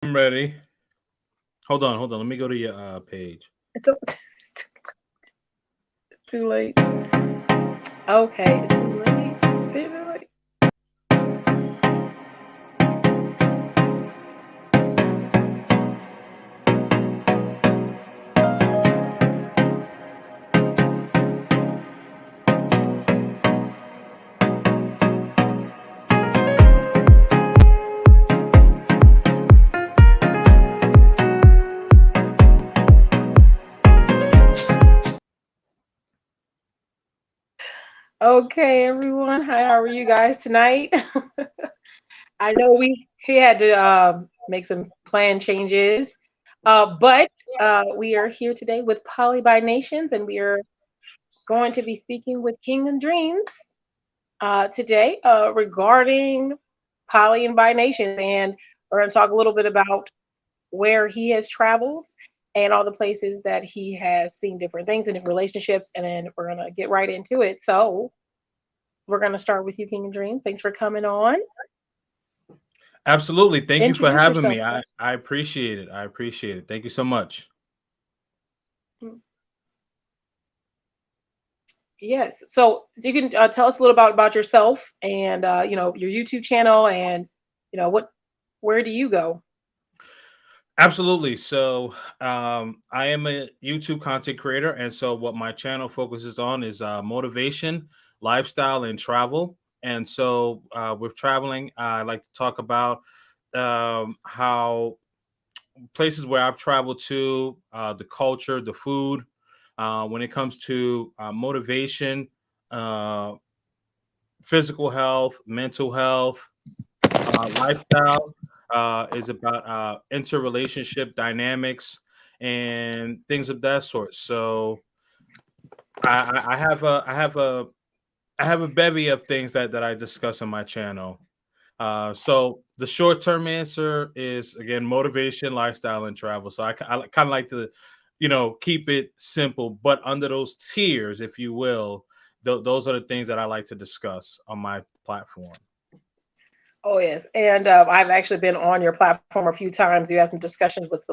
I'm ready. Hold on, hold on. Let me go to your page. It's too late. Okay, it's too late. Is it late? Okay, everyone. Hi, how are you guys tonight? I know we had to make some plan changes, but we are here today with Polly by Nations, and we are going to be speaking with King and Dreams today regarding Polly and by Nations, and we're going to talk a little bit about where he has traveled and all the places that he has seen different things and different relationships, and then we're going to get right into it. So we're going to start with you, King and Dreams. Thanks for coming on. Absolutely. Thank you for Introduce having yourself, me. sir. I appreciate it. I appreciate it. Thank you so much. Mm. Yes. So you can tell us a little about yourself and your YouTube channel and what where do you go? Absolutely. So, I am a YouTube content creator, and so what my channel focuses on is motivation, lifestyle, and travel. And so, with traveling, I like to talk about how places where I've traveled to, the culture, the food. When it comes to motivation, uh, physical health, mental health, lifestyle is about interrelationship dynamics and things of that sort. So I have a bevy of things that I discuss on my channel. So the short term answer is again motivation, lifestyle, and travel. So I kind of like to, keep it simple, but under those tiers, if you will, those are the things that I like to discuss on my platform. Oh yes, and I've actually been on your platform a few times. You have some discussions with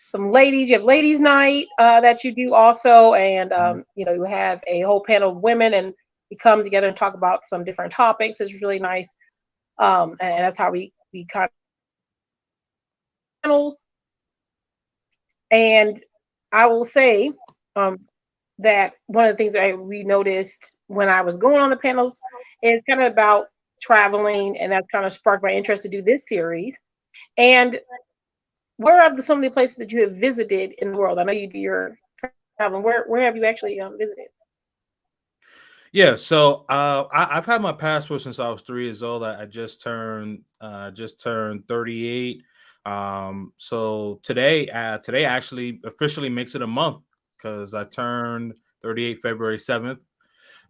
some ladies. You have ladies' night that you do also, and Mhm. you have a whole panel of women, and we come together and talk about some different topics. It's really nice, and that's how we kind of panels. And I will say um, that one of the things that we noticed when I was going on the panels is kind of about traveling, and that's kind of sparked my interest to do this series. And where are some of the places that you have visited in the world? I know you do your traveling. Where have you actually visited? Yeah, so I've had my passport since I was 3 years old. I just turned 38. So today actually officially makes it a month because I turned 38 February 7th.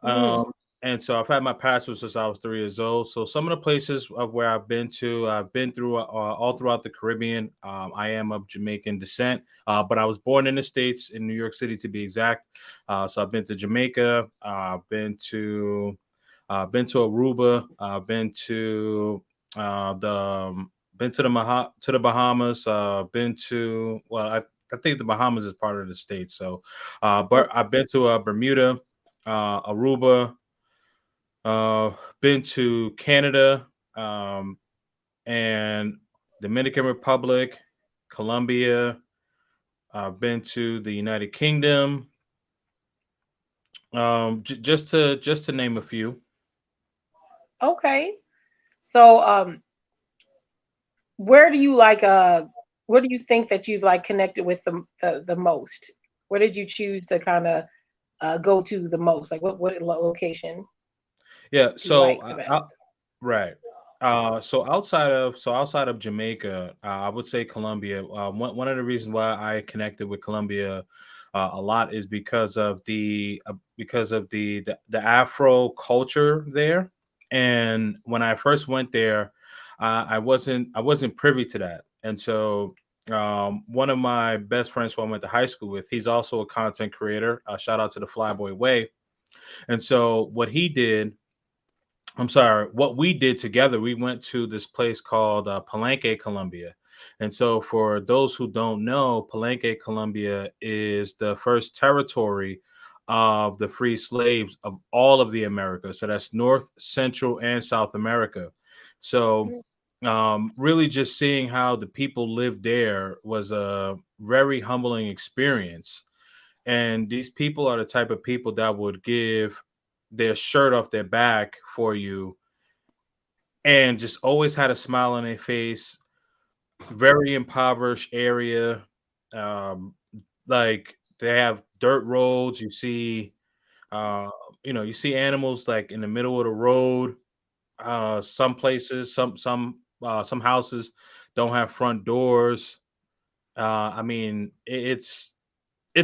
Mm, Um, and so I've had my passport since I was 3 years old. So some of the places of where I've been to, I've been through all throughout the Caribbean. I am of Jamaican descent, but I was born in the States, in New York City to be exact. So I've been to Jamaica, been to Aruba, been to the Bahamas, been to I think the Bahamas is part of the state. So, but okay. I've been to Bermuda, Aruba, uh, been to Canada, and Dominican Republic, Colombia. I've been to the United Kingdom, just to name a few. Okay. So, where do you like? Where do you think that you've like connected with the most? Where did you choose to kind of go to the most? Like, what location Yeah, do you so like the best? right. So outside of Jamaica, I would say Colombia. One of the reasons why I connected with Colombia a lot is because of the Afro culture there. And when I first went there, I wasn't privy to that. And so one of my best friends who I went to high school with, he's also a content creator. Shout out to the Flyboy Way. And so what we did together, we went to this place called Palenque, Colombia. And so, for those who don't know, Palenque, Colombia is the first territory of the free slaves of all of the Americas. So that's North, Central, and South America. So, really just seeing how the people lived there was a very humbling experience. And these people are the type of people that would give their shirt off their back for you and just always had a smile on their face. Very impoverished area. Um, like they have dirt roads. Uh, you see animals like in the middle of the road. Some places, some houses don't have front doors. I mean, it's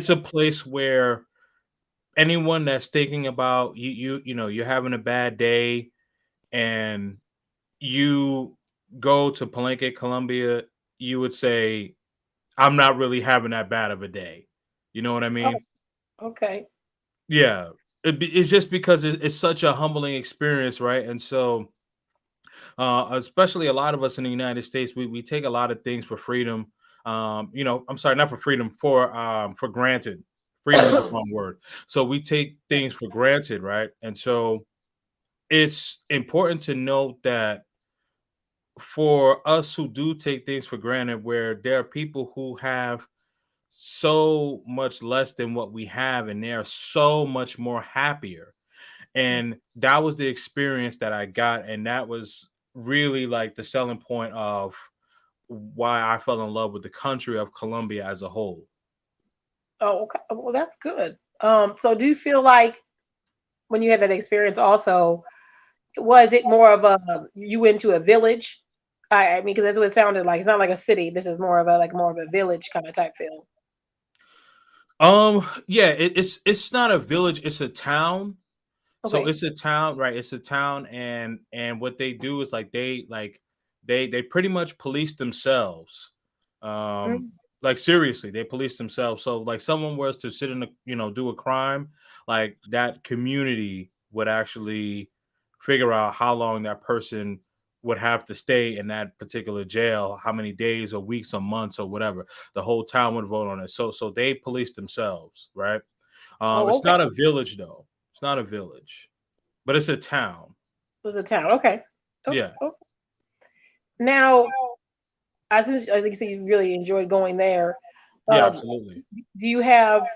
a place where anyone that's thinking about you're having a bad day and you go to Palenque, Colombia, you would say, I'm not really having that bad of a day. You know what I Oh, mean? okay. Yeah. It's just because it's such a humbling experience, right? And so, especially a lot of us in the United States, we take a lot of things for freedom. I'm sorry, not for freedom, for granted. Freedom is the wrong word. So we take things for granted, right? And so it's important to note that for us who do take things for granted, where there are people who have so much less than what we have, and they're so much more happier. And that was the experience that I got, and that was really like the selling point of why I fell in love with the country of Colombia as a whole. Oh, okay. Well, that's good. So do you feel like when you had that experience also, was it more of a you went to a village? I mean, because that's what it sounded like. It's not like a city. This is more of a like more of a village kind of type feel. Yeah, it's not a village, it's a town. So Okay. it's a town, right? It's a town, and what they do is they pretty much police themselves. Um, Mm. like seriously, they police themselves. So like someone was to sit in a do a crime, like that community would actually figure out how long that person would have to stay in that particular jail, how many days or weeks or months or whatever. The whole town would vote on it. So they police themselves, right? Oh, It's okay. not a village though. It's not a village, but it's a town. It was a town. Okay. Okay. Yeah. Okay. Now, I think you said you really enjoyed going there. Yeah, Um, absolutely. do you have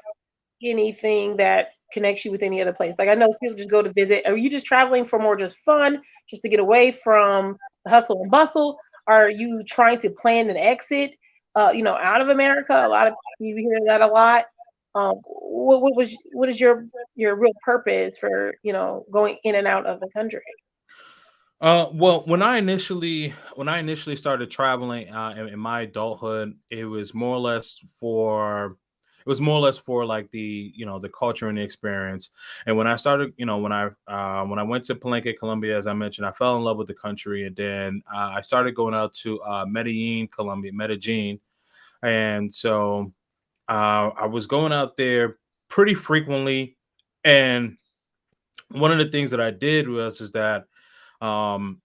anything that connects you with any other place? Like I know people just go to visit. Are you just traveling for more just fun, just to get away from the hustle and bustle? Are you trying to plan an exit, out of America? A lot of you hear that a lot. What is your real purpose for going in and out of the country? Well, when I initially started traveling in my adulthood, it was more or less for like the culture and the experience. And when I started, when I went to Palenque, Colombia, as I mentioned, I fell in love with the country, and then I started going out to Medellin, Colombia, Medellin, and so I was going out there pretty frequently. And one of the things that I did was is that um,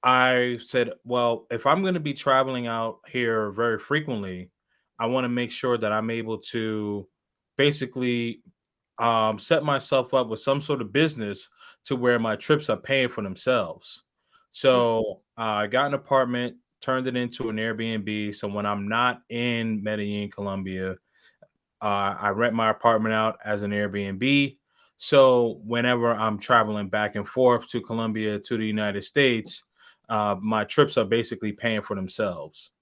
I said, well, if I'm going to be traveling out here very frequently, I want to make sure that I'm able to basically set myself up with some sort of business to where my trips are paying for themselves. So I got an apartment, turned it into an Airbnb. So when I'm not in Medellin, Colombia, I rent my apartment out as an Airbnb. So whenever I'm traveling back and forth to Colombia to the United States, my trips are basically paying for themselves.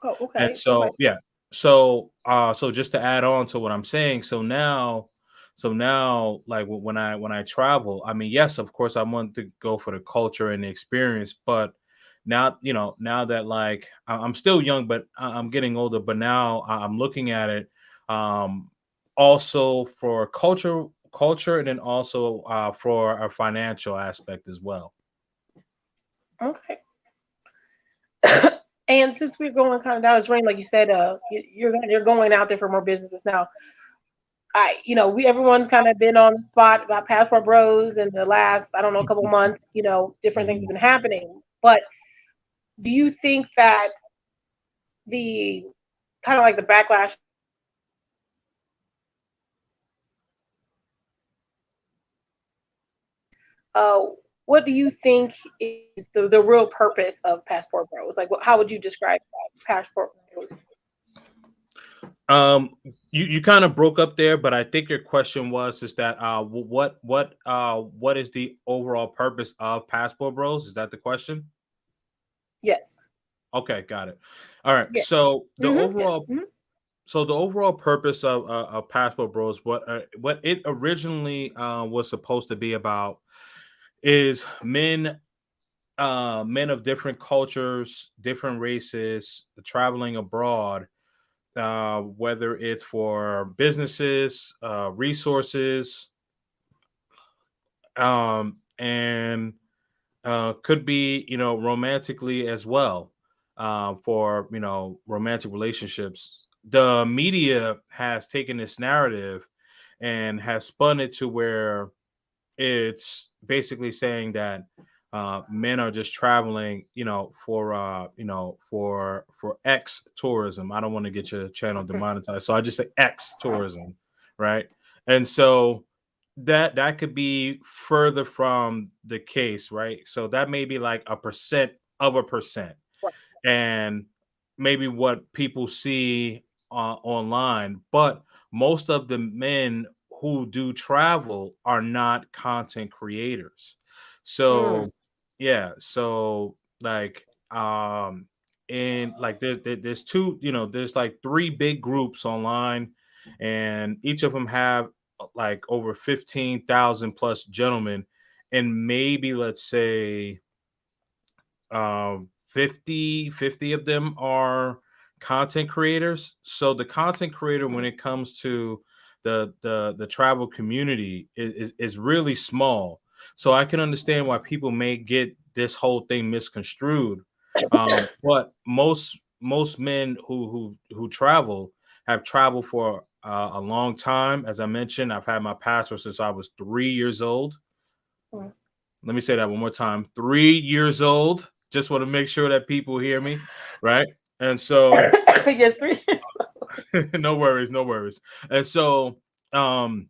Oh, And okay, okay. so yeah, so just to add on to what I'm saying, so now like when I travel, I mean, yes, of course I want to go for the culture and the experience, but now that like I'm still young, but I'm getting older, but now I'm looking at it um also for culture and then also for a financial aspect as well. Okay. And since we're going kind of down this range, like you said, you're going out there for more businesses now. We everyone's kind of been on the spot about passport bros in the last, I don't know, a couple months. Different things have Mhm. been happening. But do you think that the kind of like the backlash uh, what do you think is the real purpose of Passport Bros? Like, how would you describe Passport Bros? Um, you kind of broke up there, but I think your question was is that what is the overall purpose of Passport Bros? Is that the question? Yes. Okay, got it. All right. Yes. Yes. So the overall purpose of Passport Bros, what it originally was supposed to be about is men of different cultures, different races, traveling abroad, whether it's for businesses, resources, and could be romantically as well, for romantic relationships. The media has taken this narrative and has spun it to where it's basically saying that men are just traveling, for X tourism. I don't want to get your channel demonetized, so I just say X tourism, right? And so that could be further from the case, right? So that may be like a percent of a percent, and maybe what people see online. But most of the men who do travel are not content creators. Mm, So yeah, so like and like there's two, there's like three big groups online, and each of them have like over 15,000 plus gentlemen, and maybe let's say 50 of them are content creators. So the content creator, when mm, it comes to the travel community, is really small. So I can understand why people may get this whole thing misconstrued. But most men who travel have traveled for a long time. As I mentioned, I've had my passport since I was 3 years old. mm. Let me say that one more time. 3 years old. Just want to make sure that people hear me, right? And so, Yes, 3 years. no worries, no worries. And so, um,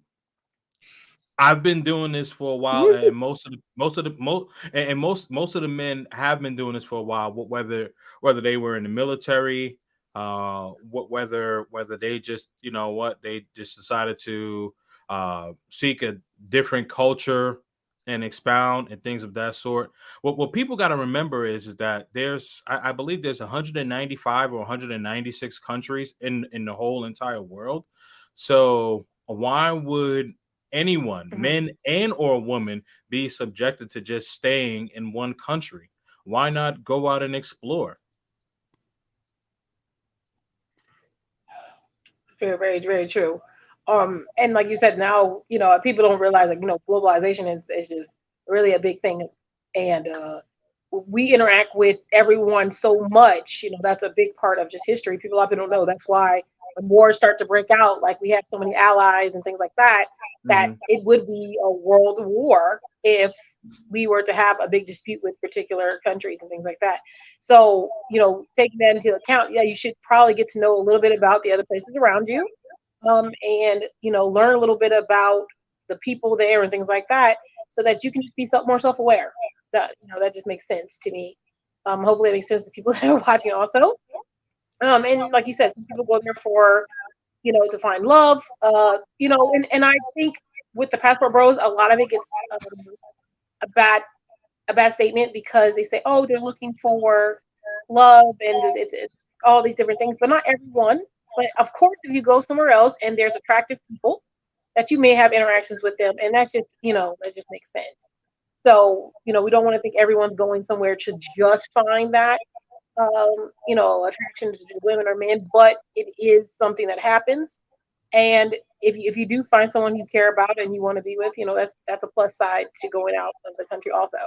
I've been doing this for a while, Mhm. and most of the men have been doing this for a while. Whether they were in the military, whether they just they just decided to seek a different culture and expound and things of that sort. What people got to remember is that I believe there's 195 or 196 countries in the whole entire world. So why would anyone, Mhm. men and or women, be subjected to just staying in one country? Why not go out and explore? Very, very, very true. And like you said, now people don't realize like globalization is just really a big thing, and we interact with everyone so much. That's a big part of just history. People often don't know. That's why when wars start to break out, like we have so many allies and things like that, that Hmm. it would be a world war if we were to have a big dispute with particular countries and things like that. So, taking that into account, yeah, you should probably get to know a little bit about the other places around you, and learn a little bit about the people there and things like that, so that you can just be more self-aware. That just makes sense to me. Hopefully, it makes sense to people that are watching also. And like you said, some people go there for to find love. And I think with the Passport Bros, a lot of it gets a bad a bad statement because they say, oh, they're looking for love and it's all these different things, but not everyone. But of course, if you go somewhere else and there's attractive people, that you may have interactions with them, and that's just that just makes sense. So we don't want to think everyone's going somewhere to just find that attraction to women or men, but it is something that happens. And if you do find someone you care about and you want to be with, that's a plus side to going out of the country also.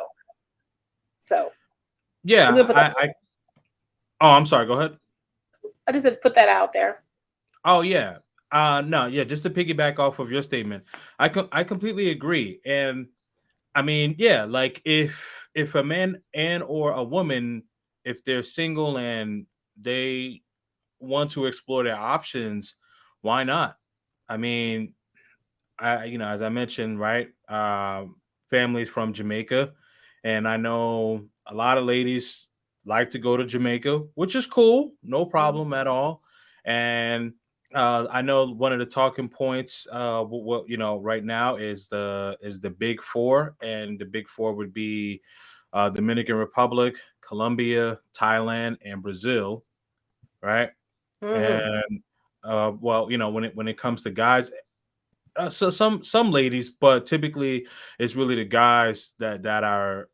So I'm Yeah, gonna put that. oh, I'm sorry. Go ahead. I just had to put that out there. Oh yeah. No, yeah, just to piggyback off of your statement, I completely agree. And I mean, yeah, like if a man and or a woman, if they're single and they want to explore their options, why not? I mean, as I mentioned, right? Families from Jamaica, and I know a lot of ladies like to go to Jamaica, which is cool, no problem at all. And I know one of the talking points, what right now is the big four, and the big four would be Dominican Republic, Colombia, Thailand, and Brazil, right? Mm-hmm. And well, when it comes to guys, so some ladies, but typically it's really the guys that are,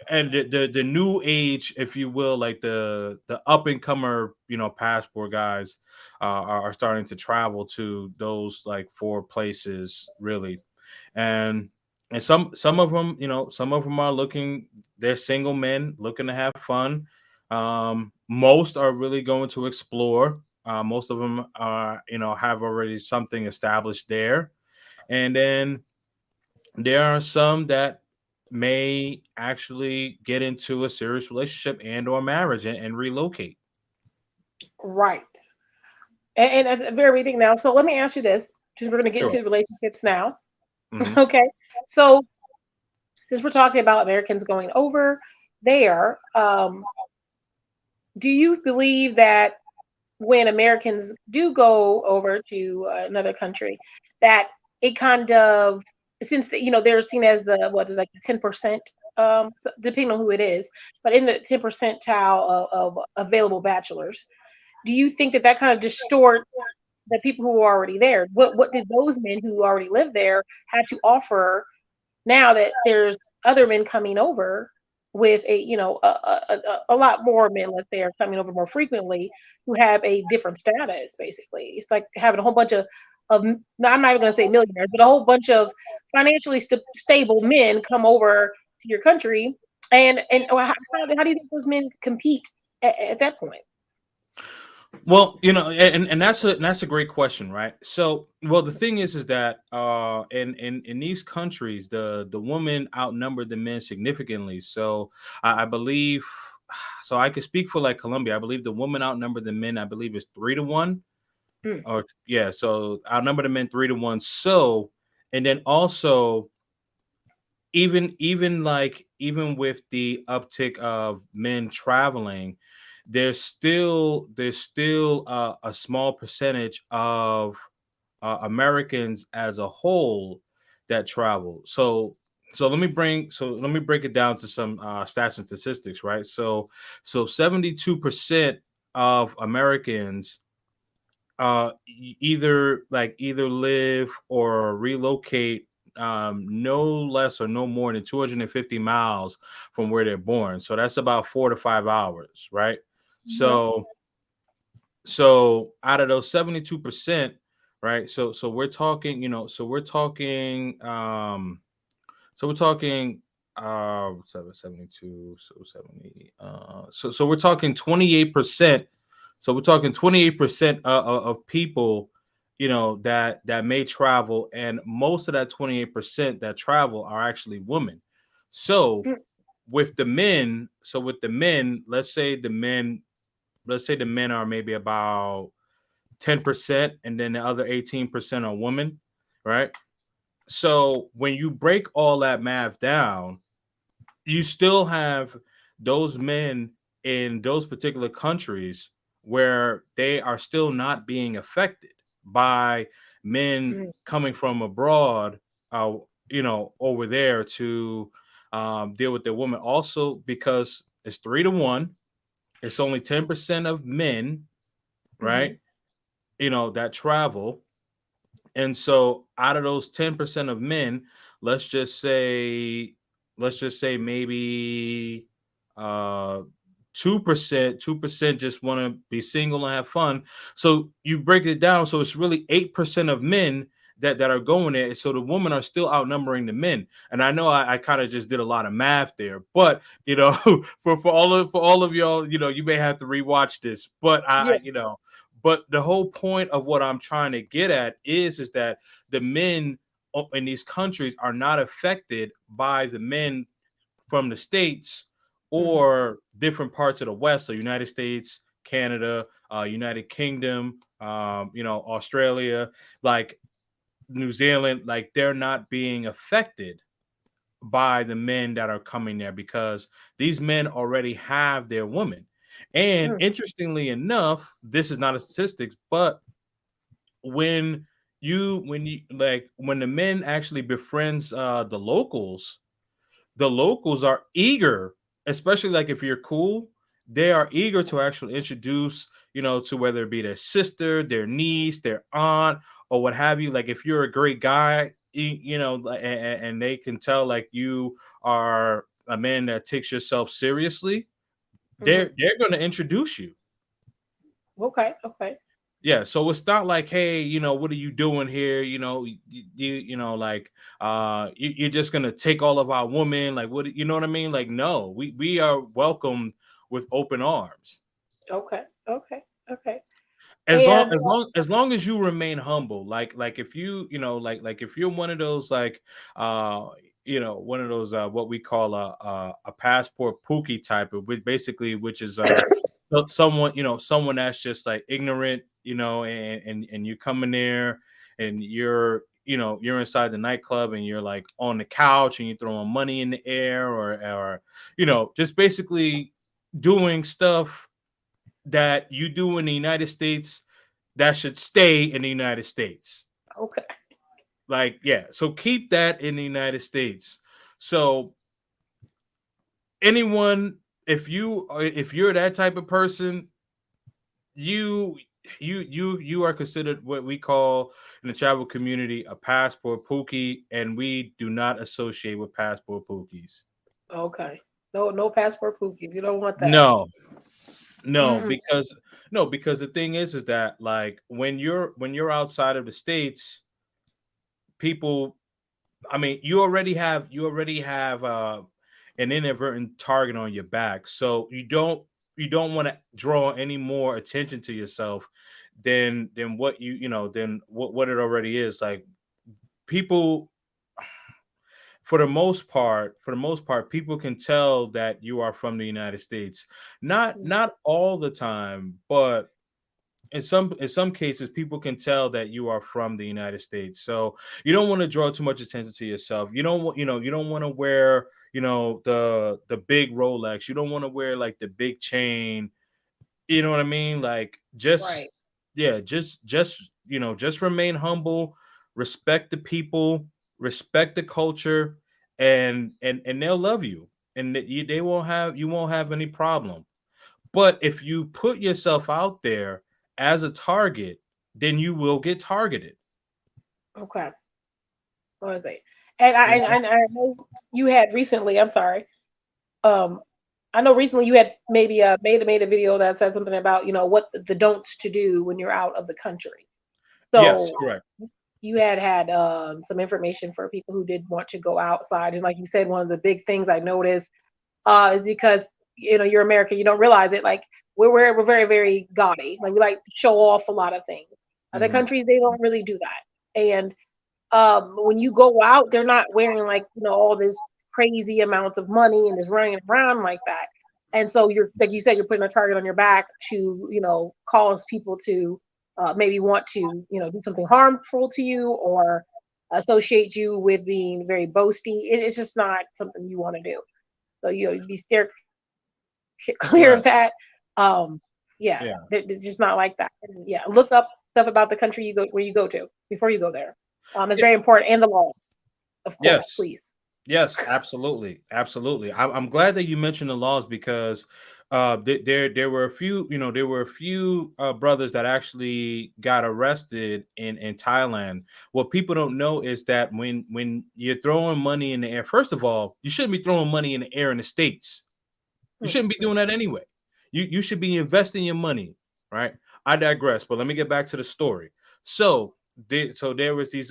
and the new age, if you will, like the up and comer, passport guys, are starting to travel to those like four places really, and some of them, some of them are looking, they're single men looking to have fun. Most are really going to explore. Most of them are, have already something established there, and then there are some that may actually get into a serious relationship and or marriage and relocate. Right. And that's a very big thing now. So let me ask you this, because we're going to get Sure. into relationships now. Hmm. Okay. So since we're talking about Americans going over there, do you believe that when Americans do go over to another country, that it kind of, since they're seen as the what, like the 10%, so depending on who it is, but in the 10 percentile of available bachelors, do you think that that kind of distorts the people who are already there? What did those men who already live there have to offer now that there's other men coming over with a lot more men, let's say, are coming over more frequently, who have a different status. Basically, it's like having a whole bunch of no, I'm not even going to say millionaires, but a whole bunch of financially stable men come over to your country. And how do you think those men compete at that point? Well, and that's a great question, right? So, well, the thing is that in these countries, the women outnumber the men significantly. So, I believe, so I could speak for like Colombia. I believe the women outnumber the men. I believe is 3-1, Mm, or yeah. So outnumber the men 3-1. So, and then also, even with the uptick of men traveling, there's still a small percentage of Americans as a whole that travel. So let me break it down to some stats and statistics, right? So 72% of Americans either live or relocate no less or no more than 250 miles from where they're born. So that's about 4 to 5 hours, right? mhm, So out of those 72%, right? So we're talking, so we're talking 772, so 70, so we're talking 28%. So we're talking 28% of people, that may travel, and most of that 28% that travel are actually women. So mm, with the men, let's say the men are maybe about 10%, and then the other 18% are women, right? So when you break all that math down, you still have those men in those particular countries where they are still not being affected by men mm, coming from abroad, uh, over there to deal with their women. Also, because it's 3-1, it's only 10% of men, mhm, right? That travel. And so out of those 10% of men, let's just say, maybe uh 2% just want to be single and have fun. So you break it down, so it's really 8% of men that are going there. So the women are still outnumbering the men. And I know I kind of just did a lot of math there, but for all of y'all, you may have to rewatch this. But yeah, but the whole point of what I'm trying to get at is that the men in these countries are not affected by the men from the states mhm, or different parts of the West, so United States, Canada, United Kingdom, Australia, like New Zealand, like they're not being affected by the men that are coming there because these men already have their woman. And Mm, interestingly enough, this is not a statistics, but when when the men actually befriends the locals are eager, especially like if you're cool, they are eager to actually introduce, to whether it be their sister, their niece, their aunt, or what have you. Like if you're a great guy, and they can tell like you are a man that takes yourself seriously, hmm. they're going to introduce you. Okay, okay. Yeah, so it's not like, hey, what are you doing here? Like, you're just gonna take all of our women, like, what, you know what I mean? Like, no, we are welcomed with open arms. Okay, okay, okay. As long And as you remain humble, like if like if you're one of those like one of those what we call a passport pookie type of, which is someone, someone that's just like ignorant, and you come in there and you're inside the nightclub and you're like on the couch and you're throwing money in the air, or just basically doing stuff that you do in the United States that should stay in the United States. okay, Like, yeah, so keep that in the United States. So anyone, if you're that type of person, you you are considered what we call in the travel community a passport pookie, and we do not associate with passport pookies. okay. No, no passport pookies. You don't want that. No, no, Mm-mm. because the thing is that like when you're outside of the states, people, I mean, you already have an inadvertent target on your back, so you don't want to draw any more attention to yourself than what than what it already is. Like people, for the most part, people can tell that you are from the United States. Not all the time, but in some cases people can tell that you are from the United States. So you don't want to draw too much attention to yourself. You don't want to wear, the big Rolex. You don't want to wear like the big chain. You know what I mean? Like just, Right. yeah, just remain humble, respect the people, respect the culture, and they'll love you, and you won't have any problem. But if you put yourself out there as a target, then you will get targeted. Okay. What was it? And You know? I know you had recently. I'm sorry. Um, I know recently you had maybe made a video that said something about what the don'ts to do when you're out of the country. Yes, So correct. you had some information for people who did want to go outside, and like you said, one of the big things I noticed is because you're American, you don't realize it. Like we're very very gaudy. Like we like to show off a lot of things. Other Hmm. countries they don't really do that. And when you go out, they're not wearing like all this crazy amounts of money and just running around like that. And so you're like you said, you're putting a target on your back to cause people to maybe want to do something harmful to you or associate you with being very boasty. It's just not something you want to do. So be steer clear of Right. that. Um, yeah, Yeah. they're just not like that. And yeah, look up stuff about the country you go where you go to before you go there. It's Yeah. very important, and the laws, of course, Yes. please. Yes, absolutely, absolutely. I'm glad that you mentioned the laws because there were a few, brothers that actually got arrested in Thailand. What people don't know is that when you're throwing money in the air, first of all, you shouldn't be throwing money in the air in the states. You shouldn't be Mm-hmm. doing that anyway. You should be investing your money, right? I digress, but let me get back to the story. So there was these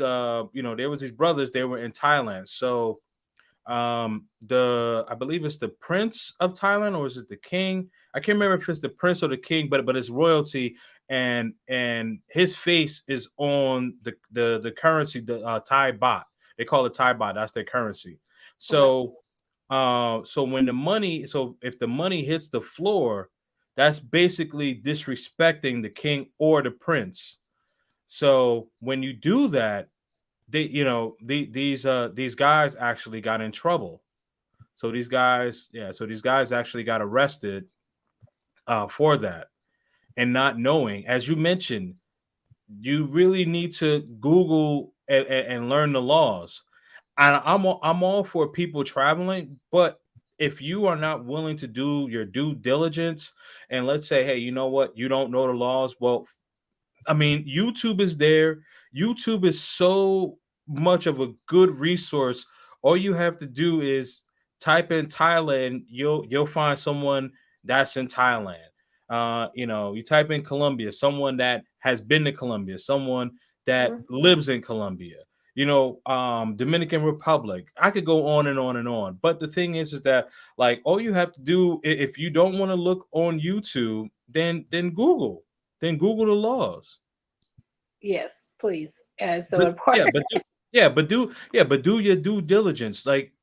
brothers. They were in Thailand. So the I believe it's the prince of Thailand, or is it the king? I can't remember if it's the prince or the king, but it's royalty, and his face is on the currency, the Thai baht. They call it Thai baht. That's their currency. Okay. So so if the money hits the floor, that's basically disrespecting the king or the prince. So when you do that, these guys actually got in trouble. So these guys actually got arrested for that, and not knowing, as you mentioned, you really need to Google and learn the laws. And I'm all for people traveling, but if you are not willing to do your due diligence, and let's say, hey, you know what, you don't know the laws, well, I mean, YouTube is there. YouTube is so much of a good resource. All you have to do is type in Thailand. You'll find someone that's in Thailand. You type in Colombia, someone that has been to Colombia, someone that Mhm. lives in Colombia. Dominican Republic. I could go on and on and on. But the thing is that, like, all you have to do, if you don't want to look on YouTube, then Google the laws. Yes, please. It's so But yeah, important. but do yeah, but do your due diligence. Like,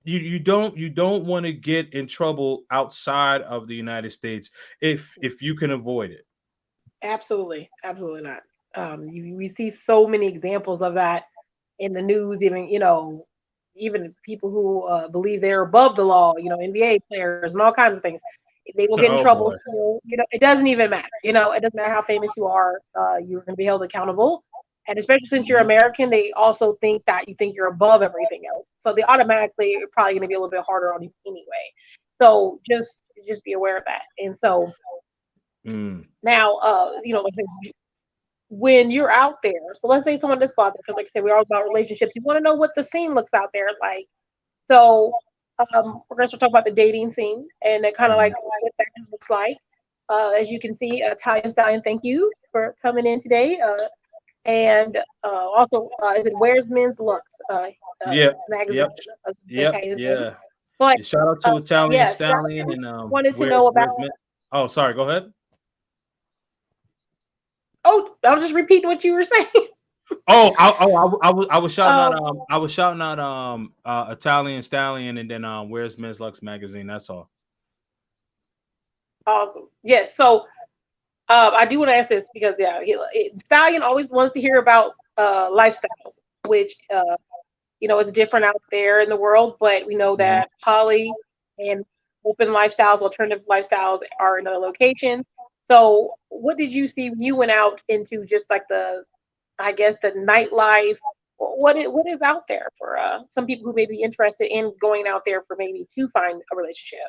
you don't want to get in trouble outside of the United States if you can avoid it. Absolutely, absolutely not. We see so many examples of that in the news. Even even people who believe they're above the law. NBA players and all kinds of things. They will get in Oh trouble boy. still. It doesn't even matter. It doesn't matter how famous you are. You're going to be held accountable. And especially since you're Mhm. American, they also think that you think you're above everything else. So they automatically are probably going to be a little bit harder on you anyway. So just be aware of that. And so Mm. now, like I said, when you're out there, so let's say someone does go out there, because like I said, we're all about relationships. You want to know what the scene looks out there like. So we're going to start talking about the dating scene and kind of like Mhm. what that looks like. As you can see, Italian Stallion, thank you for coming in today. And also, is it Where's Men's Looks Yep. magazine? Yep. I was gonna say Yep. Italian Stallion. Yeah. But Yeah, shout out to Italian yes, Stallion Stallion and wanted to where know about. where's Mint? Oh, sorry. Go ahead. Oh, I'll just repeat what you were saying. um, I was shouting out Italian Stallion, and then where's Ms. Lux magazine. That's all. awesome. Yes. So I do want to ask this because yeah, Stallion always wants to hear about lifestyles, which is different out there in the world. But we know Mhm. that poly and open lifestyles, alternative lifestyles, are in other locations. So, what did you see when you went out into just like I guess, the nightlife? What is out there for some people who may be interested in going out there for maybe to find a relationship?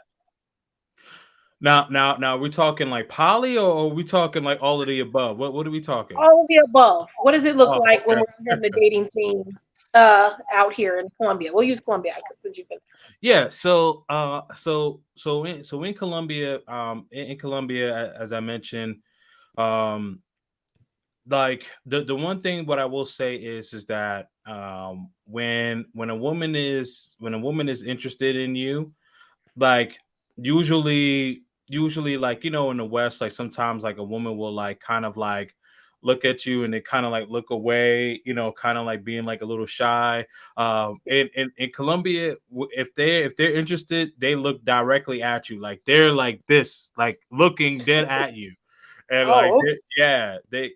Now, are we talking like poly, or are we talking like all of the above? What are we talking? All of the above. What does it look Oh, like when okay. we're here in the dating scene out here in Colombia? We'll use Colombia since you've been. Yeah. So in Colombia, in Colombia, as I mentioned, um, like the one thing what I will say is that when a woman is interested in you, like usually like in the West, like sometimes like a woman will like kind of like look at you and they kind of like look away, kind of like being like a little shy. In Colombia, if they're interested, they look directly at you, like they're like this, like looking dead at you, and like Oh, yeah, they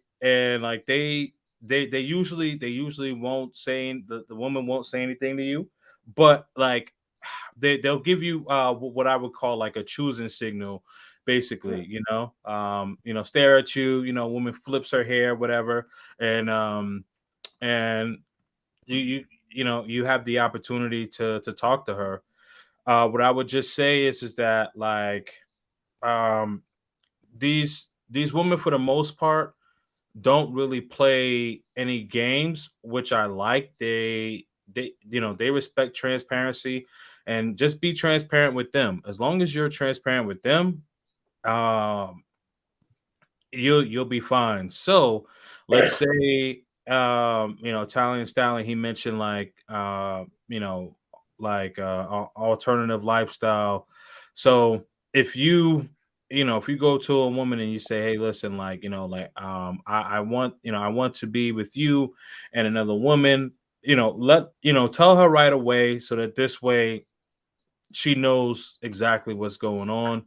usually won't say, the woman won't say anything to you, but like they'll give you what I would call like a choosing signal, basically. okay. Stare at you. Woman flips her hair, whatever, and you have the opportunity to talk to her. What I would just say is that, like, um, these women for the most part don't really play any games, which I like. They respect transparency, and just be transparent with them. As long as you're transparent with them, um, you'll be fine. So let's say Italian Styling, he mentioned like alternative lifestyle. So if you go to a woman and you say, hey, listen, like, I want to be with you and another woman, tell her right away, so that this way she knows exactly what's going on.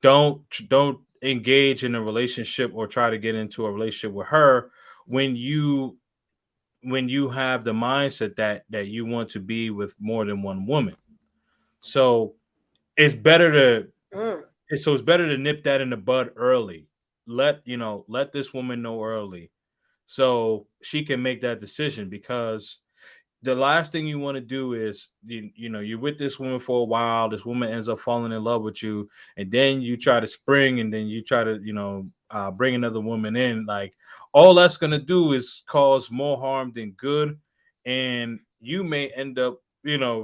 don't engage in a relationship or try to get into a relationship with her when you have the mindset that you want to be with more than one woman. So it's better to Mm. it's better to nip that in the bud early. Let this woman know early so she can make that decision, because the last thing you want to do is you're with this woman for a while, this woman ends up falling in love with you, and then you try to spring, and then you try to bring another woman in. Like, all that's going to do is cause more harm than good, and you may end up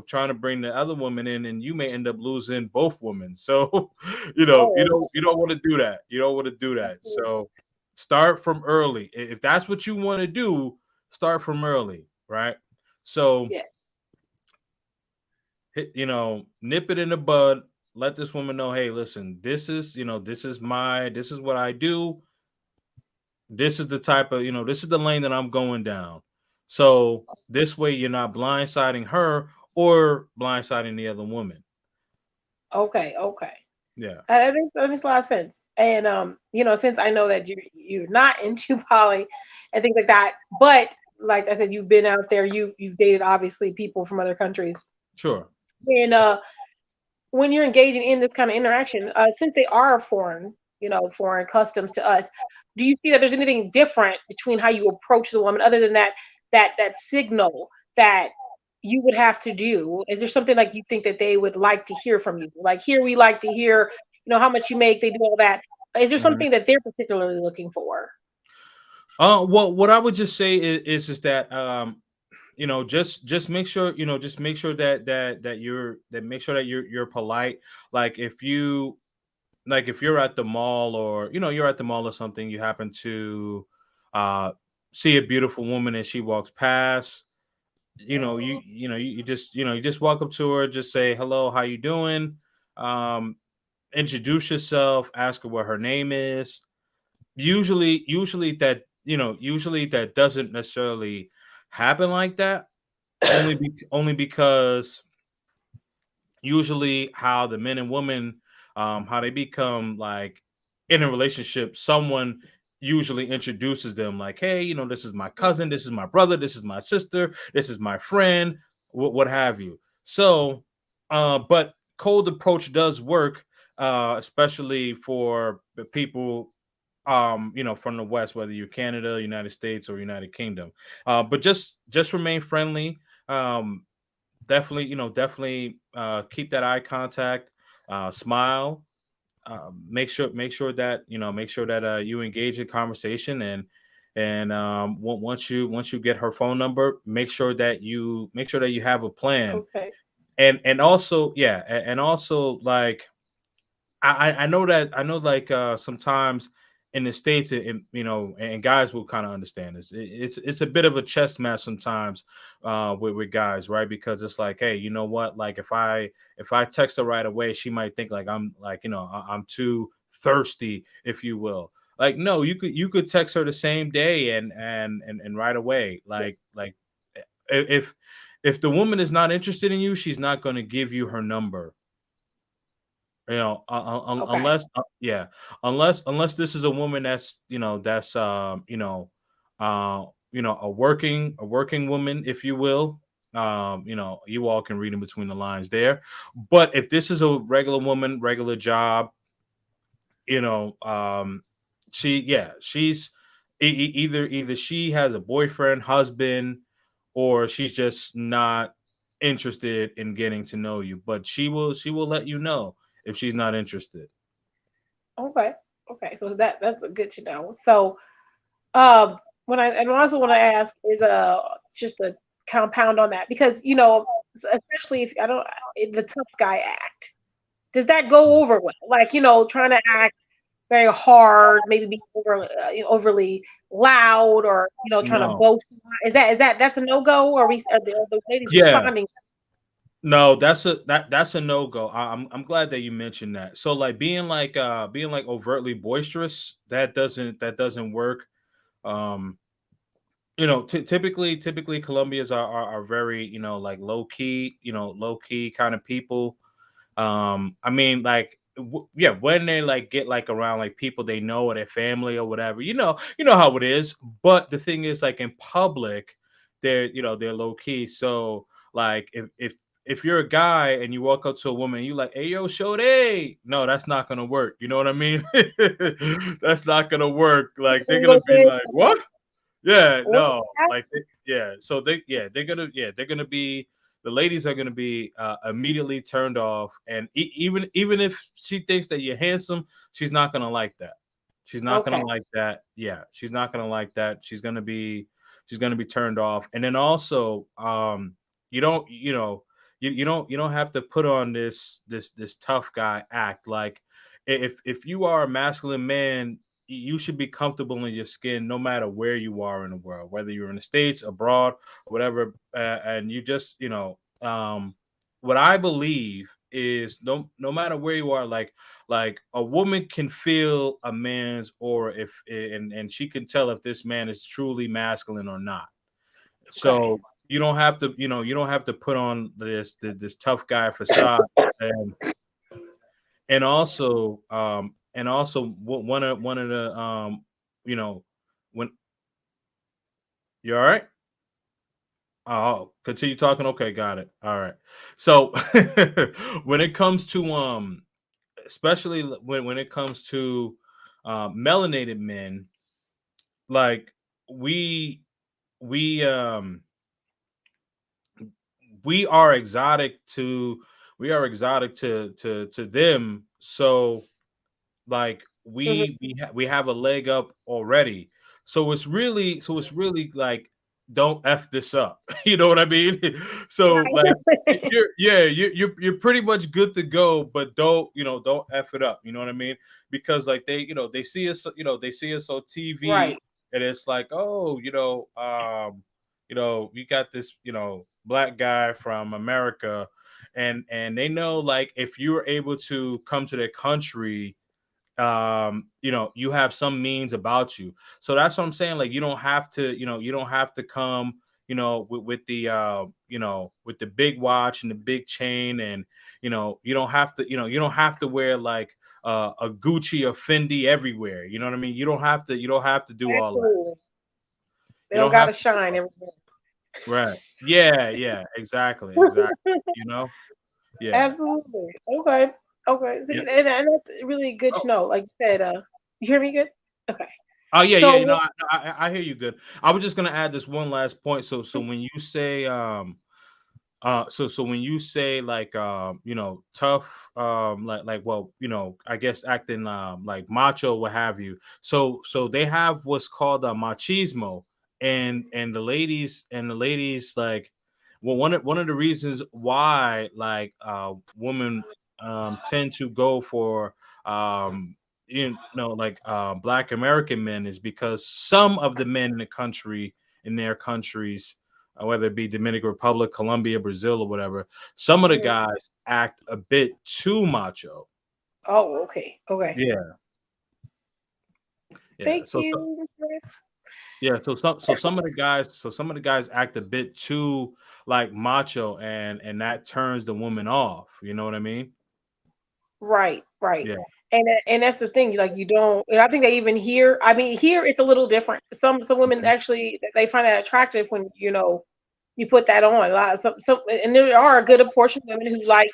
trying to bring the other woman in, and you may end up losing both women. So Oh, you don't want to do that. You don't want to do that. So start from early. If that's what you want to do, start from early, right? So, yeah. nip it in the bud. Let this woman know, hey, listen, this is what I do. This is the type of, this is the lane that I'm going down. So this way you're not blindsiding her or blindsiding the other woman. Okay, okay. Yeah, That makes a lot of sense. And since I know that you're not into poly and things like that, but like I said, you've been out there, you've dated obviously people from other countries. sure. And when you're engaging in this kind of interaction, since they are foreign, foreign customs to us, do you see that there's anything different between how you approach the woman other than that signal that you would have to do? Is there something like you think that they would like to hear from you? Like here we like to hear, how much you make, they do all that. Is there Mhm. something that they're particularly looking for? Well, what I would just say is that just make sure that make sure that you're polite. Like, if you're at the mall, or you're at the mall or something, you happen to uh see a beautiful woman and she walks past, you just walk up to her, just say hello, how you doing, um introduce yourself, ask her what her name is. Usually that doesn't necessarily happen like that, only because usually how the men and women, how they become like in a relationship, someone usually introduces them, like, hey, this is my cousin, this is my brother, this is my sister, this is my friend, what have you. So but cold approach does work, especially for the people from the west, whether you're Canada, United States, or United Kingdom. But just remain friendly. um definitely keep that eye contact, smile, make sure that you engage in conversation, and once you get her phone number, make sure that you have a plan, Okay. and also, yeah, and also, like, I know, like, sometimes in the states, and guys will kind of understand this. It's a bit of a chess match sometimes, with guys, right? Because it's like, hey, you know what? Like, if I text her right away, she might think like I'm, like, I'm too thirsty, if you will. Like, no, you could text her the same day, and right away. Yeah. Like, if if the woman is not interested in you, she's not going to give you her number, Okay. unless, yeah, unless this is a woman that's a working woman, if you will. You all can read in between the lines there. But if this is a regular woman, regular job, you know, she's either she has a boyfriend, husband, or she's just not interested in getting to know you. But she will let you know if she's not interested. Okay. Okay. So that's good to know. So Um, I also want to ask is just a compound on that because especially if I don't the tough guy act, does that go over well? Like trying to act very hard, maybe being overly loud, or trying to No. boast. That's a no go? Or are the ladies Yeah. responding? No, that's a no go. I'm glad that you mentioned that. So, like, being like overtly boisterous, that doesn't work. Um, typically Colombians are very, like, low key kind of people. I mean, like, yeah, when they like get like around like people they know or their family or whatever, you know how it is. But the thing is, like in public, they're they're low key. So like if you're a guy and you walk up to a woman, you like, hey yo, shorty, no, that's not gonna work. You know what I mean? That's not gonna work. Like they're gonna be like, what? Yeah, What? no, like yeah. So they're gonna be the ladies are gonna be immediately turned off, and even if she thinks that you're handsome, she's not gonna like that. She's not Okay. gonna like that. Yeah, she's not gonna like that. She's gonna be turned off, and then also you don't you don't have to put on this tough guy act. Like if you are a masculine man, you should be comfortable in your skin no matter where you are in the world, whether you're in the States, abroad, whatever. And you just, what I believe is no matter where you are, like a woman can feel a man's aura if and she can tell if this man is truly masculine or not. Okay. So you don't have to, you don't have to put on this tough guy facade. And and also one of the you know when you all right. Oh, continue talking. Okay, got it. All right. So when it comes to especially when it comes to melanated men, like we we um we are exotic to to them. So like Mhm. we have a leg up already. So it's really like don't f this up. You know what I mean? So like Right. you're pretty much good to go, but don't f it up. You know what I mean? Because like they see us they see us on TV, Right. and it's like, oh, we got this black guy from America, and they know like if you're able to come to their country, you have some means about you. So that's what I'm saying. Like you don't have to, you don't have to come, with the with the big watch and the big chain, and you don't have to, you don't have to wear like a Gucci or Fendi everywhere. You know what I mean? You don't have to do all that. Absolutely. They You don't don't have gotta to do shine all everywhere. that. Right. Yeah, yeah, exactly, exactly. You know? Yeah. Absolutely. Okay. Okay. See, Yeah. and that's really good Oh, to know. Like you said, you hear me good? Okay. oh yeah, yeah. So I hear you good. I was just gonna add this one last point. So when you say so when you say like tough like well I guess acting like macho what have you, so they have what's called a machismo, and the ladies like well one of the reasons why like women tend to go for like black American men is because some of the men in the country in their countries, whether it be Dominican Republic, Colombia, Brazil, or whatever, some of the mhm. guys act a bit too macho. Oh, okay. Okay. Yeah, yeah. Thank you. Yeah, so some of the guys act a bit too like macho, and that turns the woman off. You know what I mean? Right, right. Yeah. And that's the thing, like you don't and I think they even here I mean here it's a little different. Some women Mhm. actually they find that attractive when you put that on. A lot of some and there are a good portion of women who like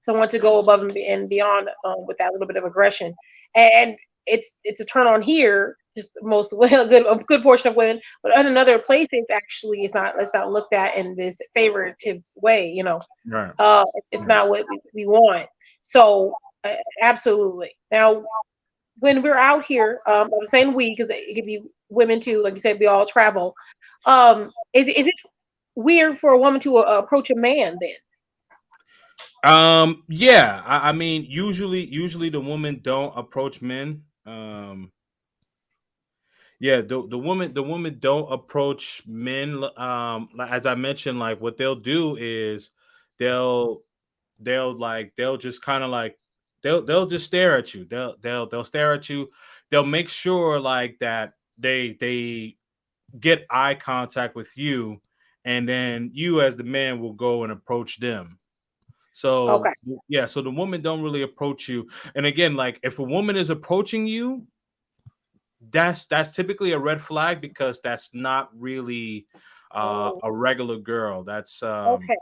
someone to go above and beyond with that little bit of aggression. And it's a turn on here. Just most well, a good portion of women, but in other places, actually, it's not looked at in this favoritive way. Right. It's Right. not what we want. So absolutely. Now, when we're out here, I'm saying we because it could be women too. Like you said, we all travel. Is it weird for a woman to approach a man then? Yeah. I mean, usually the women don't approach men. Yeah, the women don't approach men. As I mentioned, like what they'll do is they'll they'll just kind of like they'll just stare at you. They'll stare at you. They'll make sure like that they get eye contact with you, and then you as the man will go and approach them. So Okay. yeah, so the woman don't really approach you. And again, like if a woman is approaching you, that's typically a red flag because that's not really Oh, a regular girl. That's okay.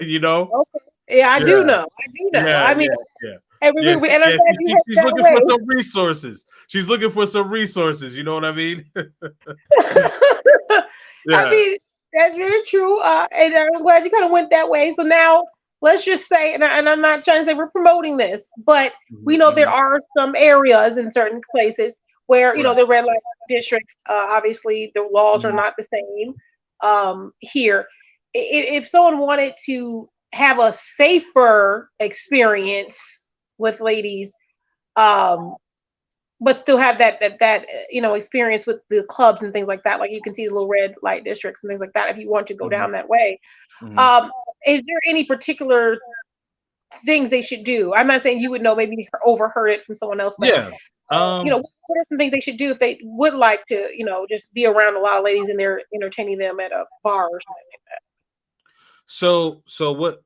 you know? Okay. Yeah, I do Yeah, know. I do know. yeah, I mean, yeah, yeah. and, Yeah, and I'm yeah, glad you had she's that looking for way. some resources. She's looking for some resources. You know what I mean? I Yeah. mean, that's very true. And I'm glad you kind of went that way. So now let's just say, and I'm not trying to say we're promoting this, but we Mhm, know there mhm. are some areas in certain places where, Right. the red light districts, obviously the laws are Mhm, not the same here. If someone wanted to have a safer experience with ladies, um, but still have that experience with the clubs and things like that. Like you can see the little red light districts and things like that if you want to go mhm, down that way. mhm. Um, is there any particular things they should do? I'm not saying you would know, maybe you overheard it from someone else, but Yeah. Um, what are some things they should do if they would like to, just be around a lot of ladies and they're entertaining them at a bar or something like so what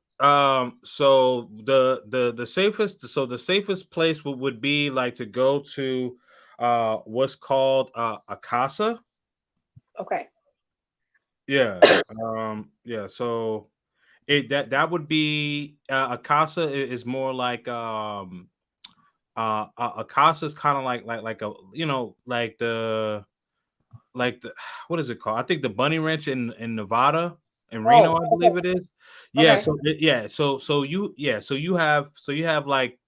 so the safest the safest place would be like to go to what's called a casa. that? Okay. Yeah. Yeah, so that would be a casa is more like a casa is kind of like a like the what is it called? I think the Bunny Ranch in Nevada, in Reno, Oh, I okay. believe it is. Yeah, Okay. so so you have like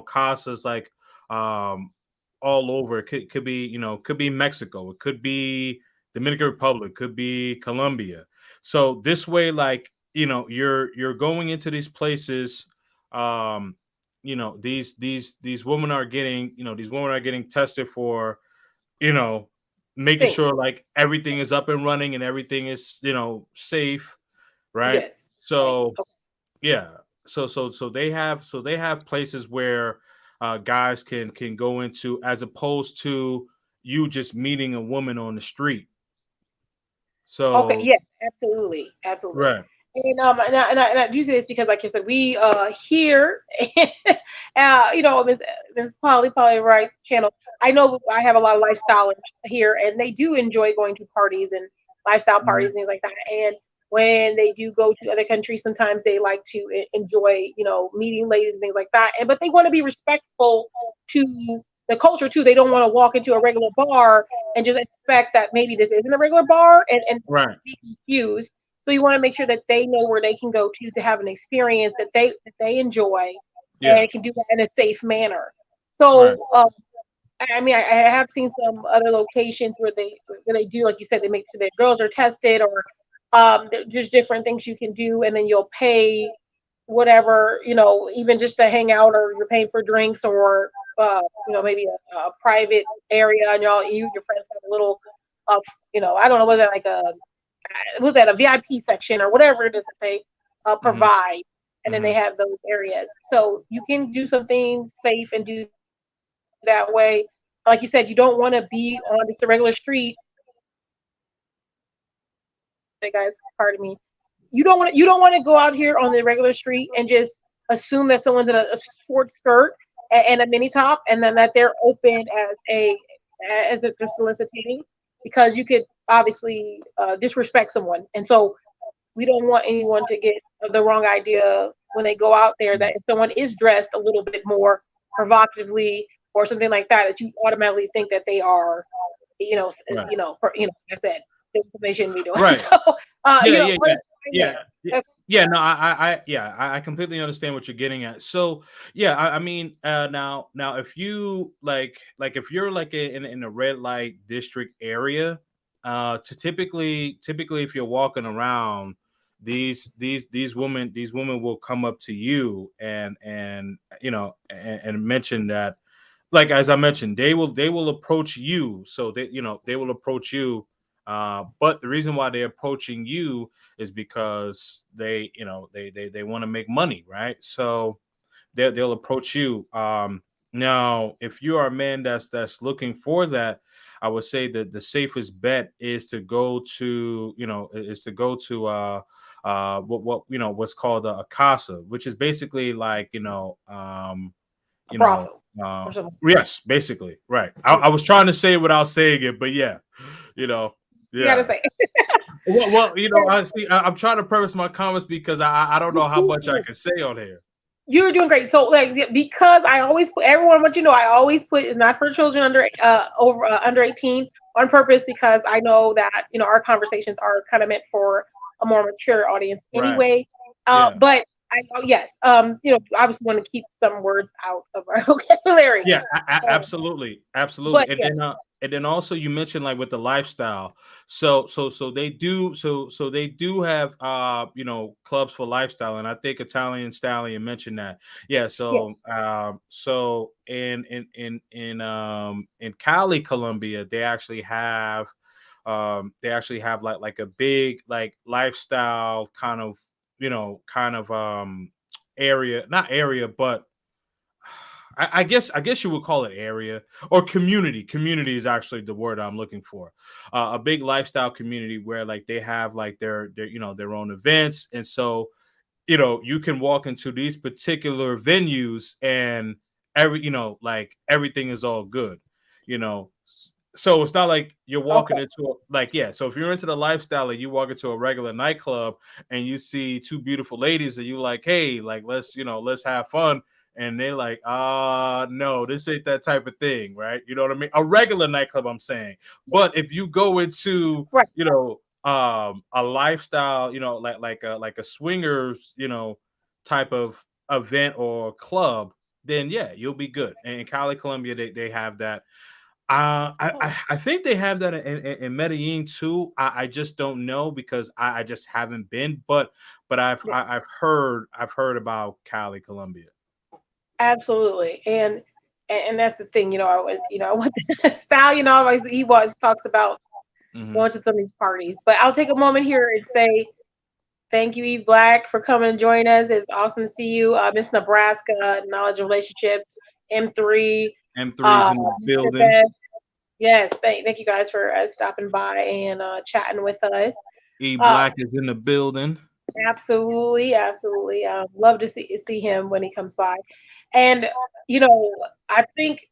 casas like um all over. It could be could be Mexico, it could be Dominican Republic, could be Colombia. So this way, like you're going into these places. Um, these women are getting these women are getting tested for you know, making Things. sure like everything is up and running and everything is, safe, right? Yes. Right. So Okay. yeah. So they have places where guys can go into as opposed to you just meeting a woman on the street. Okay, So yeah, absolutely, absolutely. right. And I do say this because, like you said, we here, Miss Polly right channel. I know I have a lot of lifestylers here, and they do enjoy going to parties and lifestyle parties Mhm. and things like that. And when they do go to other countries, sometimes they like to enjoy, meeting ladies and things like that. And but they want to be respectful to the culture too. They don't want to walk into a regular bar and just expect that maybe this isn't a regular bar and Right. be confused. So you want to make sure that they know where they can go to have an experience that they enjoy Yeah. and can do that in a safe manner. Right. So I mean, I have seen some other locations where they do, like you said, they make sure that girls are tested, or there's different things you can do, and then you'll pay whatever, even just to hang out, or you're paying for drinks, or maybe a private area, and your friends have a little, I don't know whether like was that a VIP section or whatever it is that they Hmm. provide, and then they Hmm. have those areas, so you can do something safe and do that way. Like you said, you don't want to be on just a regular street. Hey guys, pardon me. You don't want to go out here on the regular street and just assume that someone's in a short skirt and a mini top, and then that they're open as if they're soliciting, because you could obviously disrespect someone, and so we don't want anyone to get the wrong idea when they go out there, that if someone is dressed a little bit more provocatively or something like that, that you automatically think that they are, Right. like I said, they shouldn't be doing. Right. So, Yeah, yeah, what yeah, is fine yeah, there? yeah. Yeah, no, yeah, I completely understand what you're getting at. So, yeah, I mean, now, if you like, if you're like in a red light district area, to typically, if you're walking around, these women will come up to you and and mention that, like as I mentioned, they will approach you. So they will approach you. But the reason why they're approaching you is because they want to make money, right? So they'll approach you. Now, if you are a man that's looking for that, I would say that the safest bet is to go to what what's called a casa, which is basically like A you know brothel uh or something. yes, basically, right. I Okay. was trying to say it without saying it, but yeah, you know, You gotta yeah. say. Well, I see. I'm trying to preface my comments because I don't know how much I can say on here. You're doing great. So, like, because I always put everyone, what you know, I always put is not for children under 18 on purpose because I know that our conversations are kind of meant for a more mature audience Right. anyway. Yeah. But yes, obviously want to keep some words out of our vocabulary. Yeah, Um, absolutely, absolutely. but yeah, And then also you mentioned like with the lifestyle. So they do have clubs for lifestyle, and I think Italian Stallion mentioned that. Yeah, yes, so in Cali, Colombia, they actually have like a big like lifestyle kind of area, not area, but I guess you would call it area or community. Community is actually the word I'm looking for. A big lifestyle community where like they have like their their own events, and so you can walk into these particular venues and like everything is all good, you know. So it's not like you're okay, walking into so if you're into the lifestyle and you walk into a regular nightclub and you see two beautiful ladies and you like, hey, like let's have fun, and they're like, no, this ain't that type of thing, right? You know what I mean? A regular nightclub, I'm saying. But if you go into right. a lifestyle, like a swingers, type of event or club, then yeah, you'll be good. And in Cali, Colombia, they have that. Oh, I think they have that in Medellin too. I just don't know because I just haven't been, but yeah, I've heard about Cali, Colombia. absolutely. And that's the thing, I was, with the style, always he always talks about Hmm. going to some of these parties. But I'll take a moment here and say thank you, Eve Black, for coming and joining us. It's awesome to see you. Miss Nebraska, Knowledge and Relationships, M3, M3's in the Mr. building. Best. Yes, thank you guys for stopping by and chatting with us. E Uh, Black is in the building. Absolutely, absolutely. Love to see him when he comes by. And you know, I think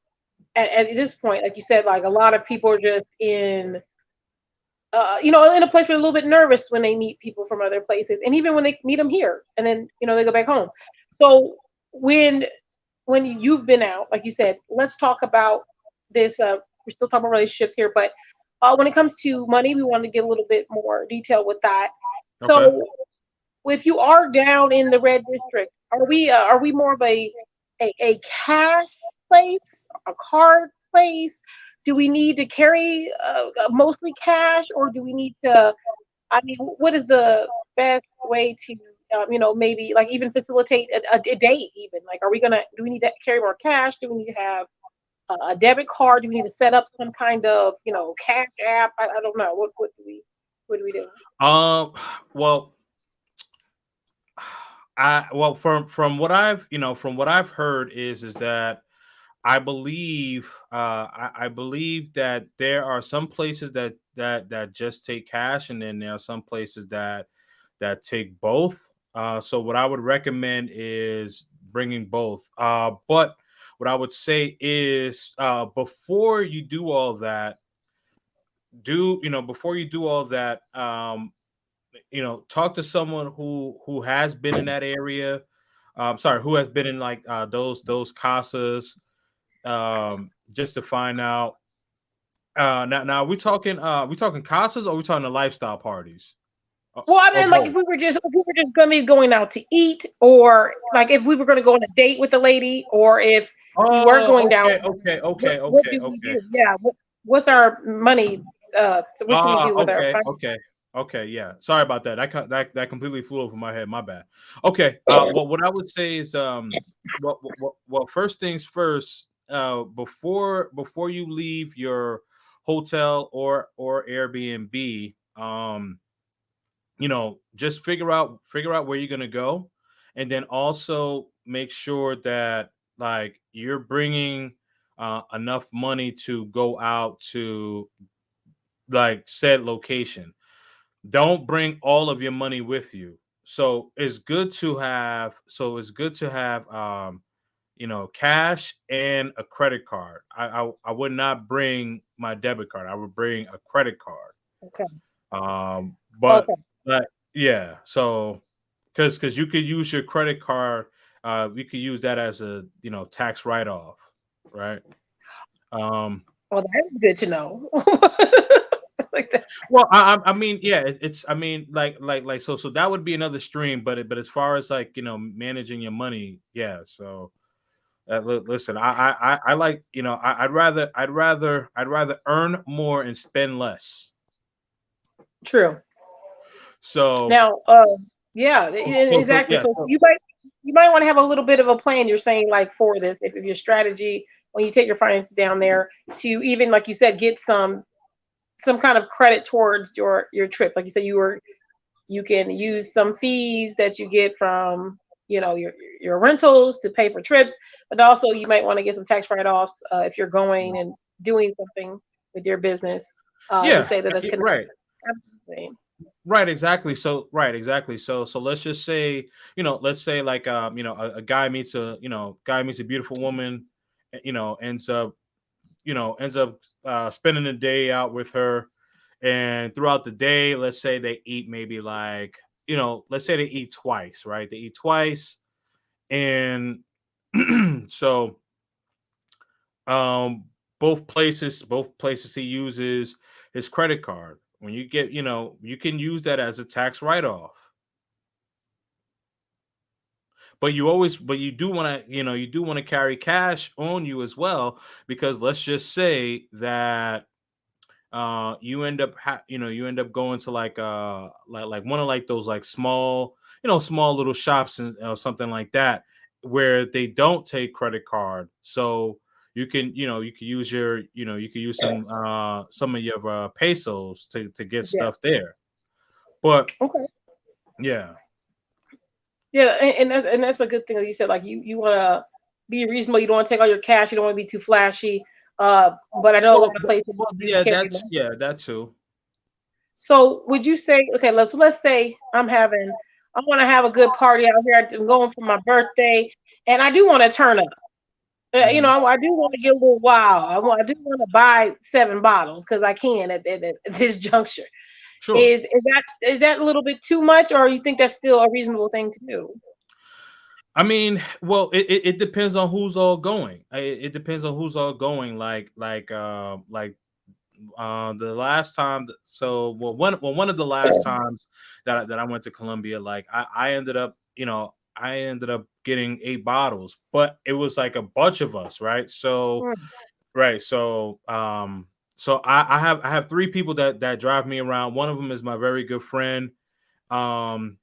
at this point, like you said, like a lot of people are just in a place where they're a little bit nervous when they meet people from other places, and even when they meet them here, and then they go back home. So when you've been out, like you said, let's talk about this. We're still talking about relationships here, but when it comes to money, we want to get a little bit more detail with that. Okay. So if you are down in the red district, are we more of a cash place, a card place? Do we need to carry mostly cash, or do we need to? I mean, what is the best way to, maybe like even facilitate a date? Even like, do we need to carry more cash? Do we need to have a debit card? Do we need to set up some kind of, cash app? I don't know. What do we do? Well, from what from what I've heard is that I believe that there are some places that just take cash, and then there are some places that take both. So what I would recommend is bringing both. But what I would say is before you do all that, before you do all that, talk to someone who has been in that area. Sorry, who has been in like those casas, just to find out. Now we talking casas or we talking the lifestyle parties, Well, I or mean, like both? if we were just gonna be going out to eat, or like if we were gonna go on a date with a lady, or if we were going Oh, down, okay, okay, what okay, what okay, do we okay. do? Yeah, what's our money? So what do we do with our Okay, finances? okay, okay. Yeah, sorry about that. That completely flew over my head. My bad. Okay. Well, what I would say is, well, first things first. Before you leave your hotel or Airbnb, just figure out where you're gonna go, and then also make sure that like you're bringing enough money to go out to like said location. don't bring all of your money with you. So it's good to have. So it's good to have. Cash and a credit card. I would not bring my debit card. I would bring a credit card. Okay. Um, Okay. but yeah, so because you could use your credit card, we could use that as a tax write off, right? Um, Well, that's good to know. Like that. well, I mean, yeah, it's I mean, like so that would be another stream, but as far as like managing your money, yeah. So listen, I like I'd rather earn more and spend less. True. So Now, yeah, exactly. yeah, So you might want to have a little bit of a plan. You're saying like for this, if your strategy when you take your finances down there to even like you said, get some kind of credit towards your trip. Like you said, you can use some fees that you get from your rentals to pay for trips, but also you might want to get some tax write-offs if you're going and doing something with your business to yeah, say that that's connected. right. Absolutely. Right, exactly. So right, exactly. So let's just say, let's say like a guy meets a beautiful woman, ends up spending the day out with her, and throughout the day, let's say they eat maybe like, let's say they eat twice, right? They eat twice, and so um both places he uses his credit card. When you get, you can use that as a tax write-off. But you do want to, carry cash on you as well, because let's just say that you end up going to like one of like those like small little shops and something like that, where they don't take credit card. So you can use some of your pesos to get Yeah. stuff there. But Okay. yeah. Yeah, and that's a good thing. Like you said, like you want to be reasonable. You don't want to take all your cash. You don't want to be too flashy. But I know a lot of places you Yeah, carry money. that too. So would you say, okay, let's say I want to have a good party out here. I'm going for my birthday, and I do want to turn up. Hmm. I do want to get a little wild. I do want to buy 7 bottles because I can at this juncture. Sure. Is that a little bit too much, or you think that's still a reasonable thing to do? I mean, well, it depends on who's all going. It depends on who's all going. The last time. So one of the last times that I went to Colombia, like I ended up, getting 8 bottles, but it was like a bunch of us, right? So Mm, right, so I have 3 people that drive me around. One of them is my very good friend. And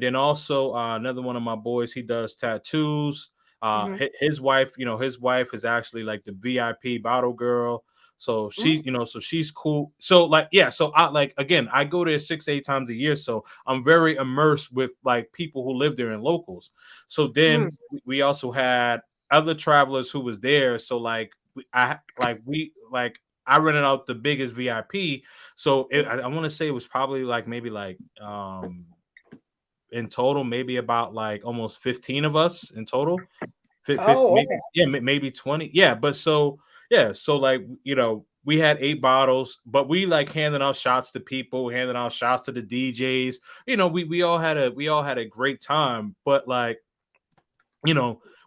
then also another one of my boys, he does tattoos. mhm, His wife is actually like the VIP bottle girl. So mm, she's cool. So like, yeah, so I like, again, I go there 6 8 times a year, so I'm very immersed with like people who live there and locals. So mm. then we also had other travelers who was there. So like I rented out the biggest VIP. So I want to say it was probably like maybe like in total, maybe about like almost 15 of us in total. 50, Oh, maybe, okay. yeah, maybe 20. Yeah, but so yeah, so like we had 8 bottles, but we like handing out shots to people, handing out shots to the DJs. We all had a great time, but like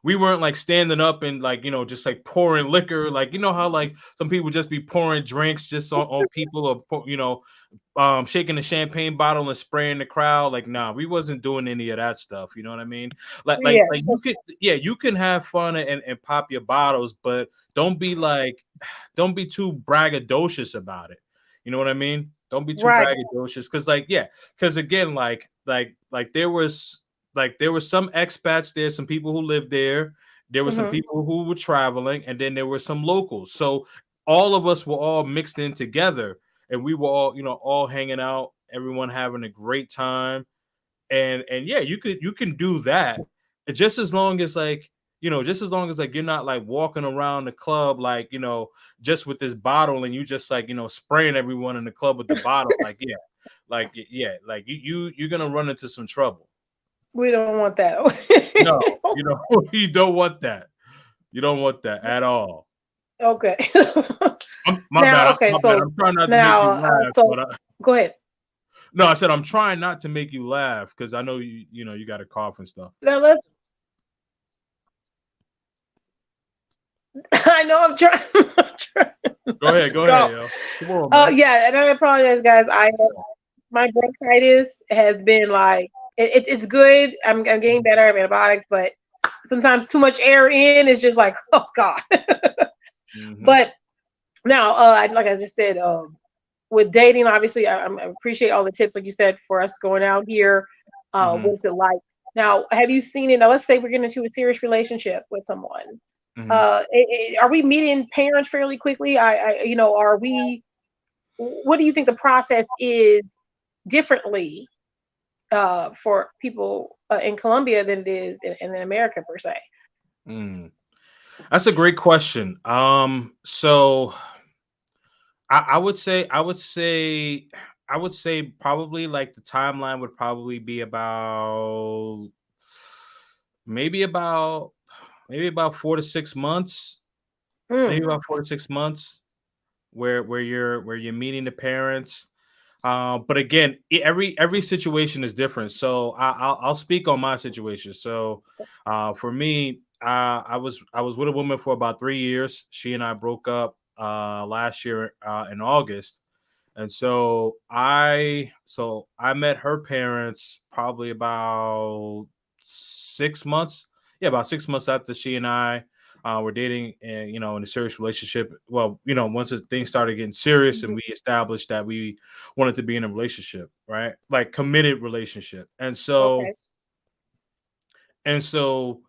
we weren't like standing up and like just like pouring liquor, like how like some people just be pouring drinks just on people, or shaking the champagne bottle and spraying the crowd. Like, nah, we wasn't doing any of that stuff. You know what I mean? Yeah. You could, yeah, you can have fun and pop your bottles, but don't be too braggadocious about it. You know what I mean? Don't be too Right. braggadocious, because like, yeah, because again, there was some expats there, some people who lived there. There were some Hmm. people who were traveling, and then there were some locals. So all of us were all mixed in together, and we were all hanging out, everyone having a great time. And yeah, you can do that, just as long as like just as long as like you're not like walking around the club like just with this bottle and you just like spraying everyone in the club with the bottle, like yeah, like you're gonna run into some trouble. We don't want that. No, you don't want that. You don't want that at all. Okay. My Now, bad. okay, My bad. so I'm trying not to make now, you laugh, so but go ahead. no, I said I'm trying not to make you laugh because I know you got a cough and stuff. Now let's. I know I'm trying, I'm trying not to Go ahead, go. yo. Come on, Oh man. yeah, and I apologize, guys. My bronchitis has been like it's good. I'm getting better. I have antibiotics, but sometimes too much air in is just like, oh god. Hmm. But now, like I just said, with dating, obviously, I appreciate all the tips, like you said, for us going out here. Hmm. What's it like? Now, have you seen it? Now, let's say we're getting into a serious relationship with someone. Hmm. Are we meeting parents fairly quickly? Are we? What do you think the process is differently for people in Colombia than it is in America per se? Mm. That's a great question. So I would say probably like the timeline would probably be about maybe about maybe about 4 to 6 months, maybe Mm, about 4 to 6 months where you're meeting the parents. But again, every situation is different. So I'll speak on my situation. So for me, I was with a woman for about 3 years. She and I broke up last year in August, and so I met her parents probably about 6 months. Yeah, about 6 months after she and I were dating, and in a serious relationship. Well, once things started getting serious, and we established that we wanted to be in a relationship, right? Like committed relationship, and so okay. and so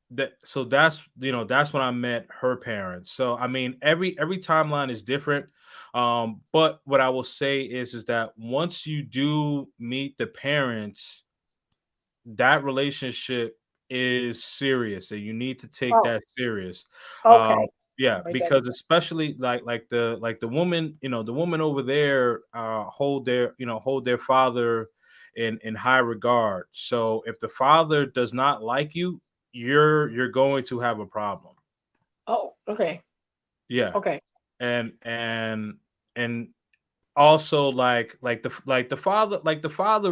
that's when I met her parents. So I mean, every timeline is different. But what I will say is that once you do meet the parents, that relationship is serious, and you need to take Oh, that serious. um okay. yeah, I'll write that because especially like the woman, the woman over there hold their father in high regard. So if the father does not like you, you're going to have a problem. Oh, okay. Yeah. Okay. And also like the father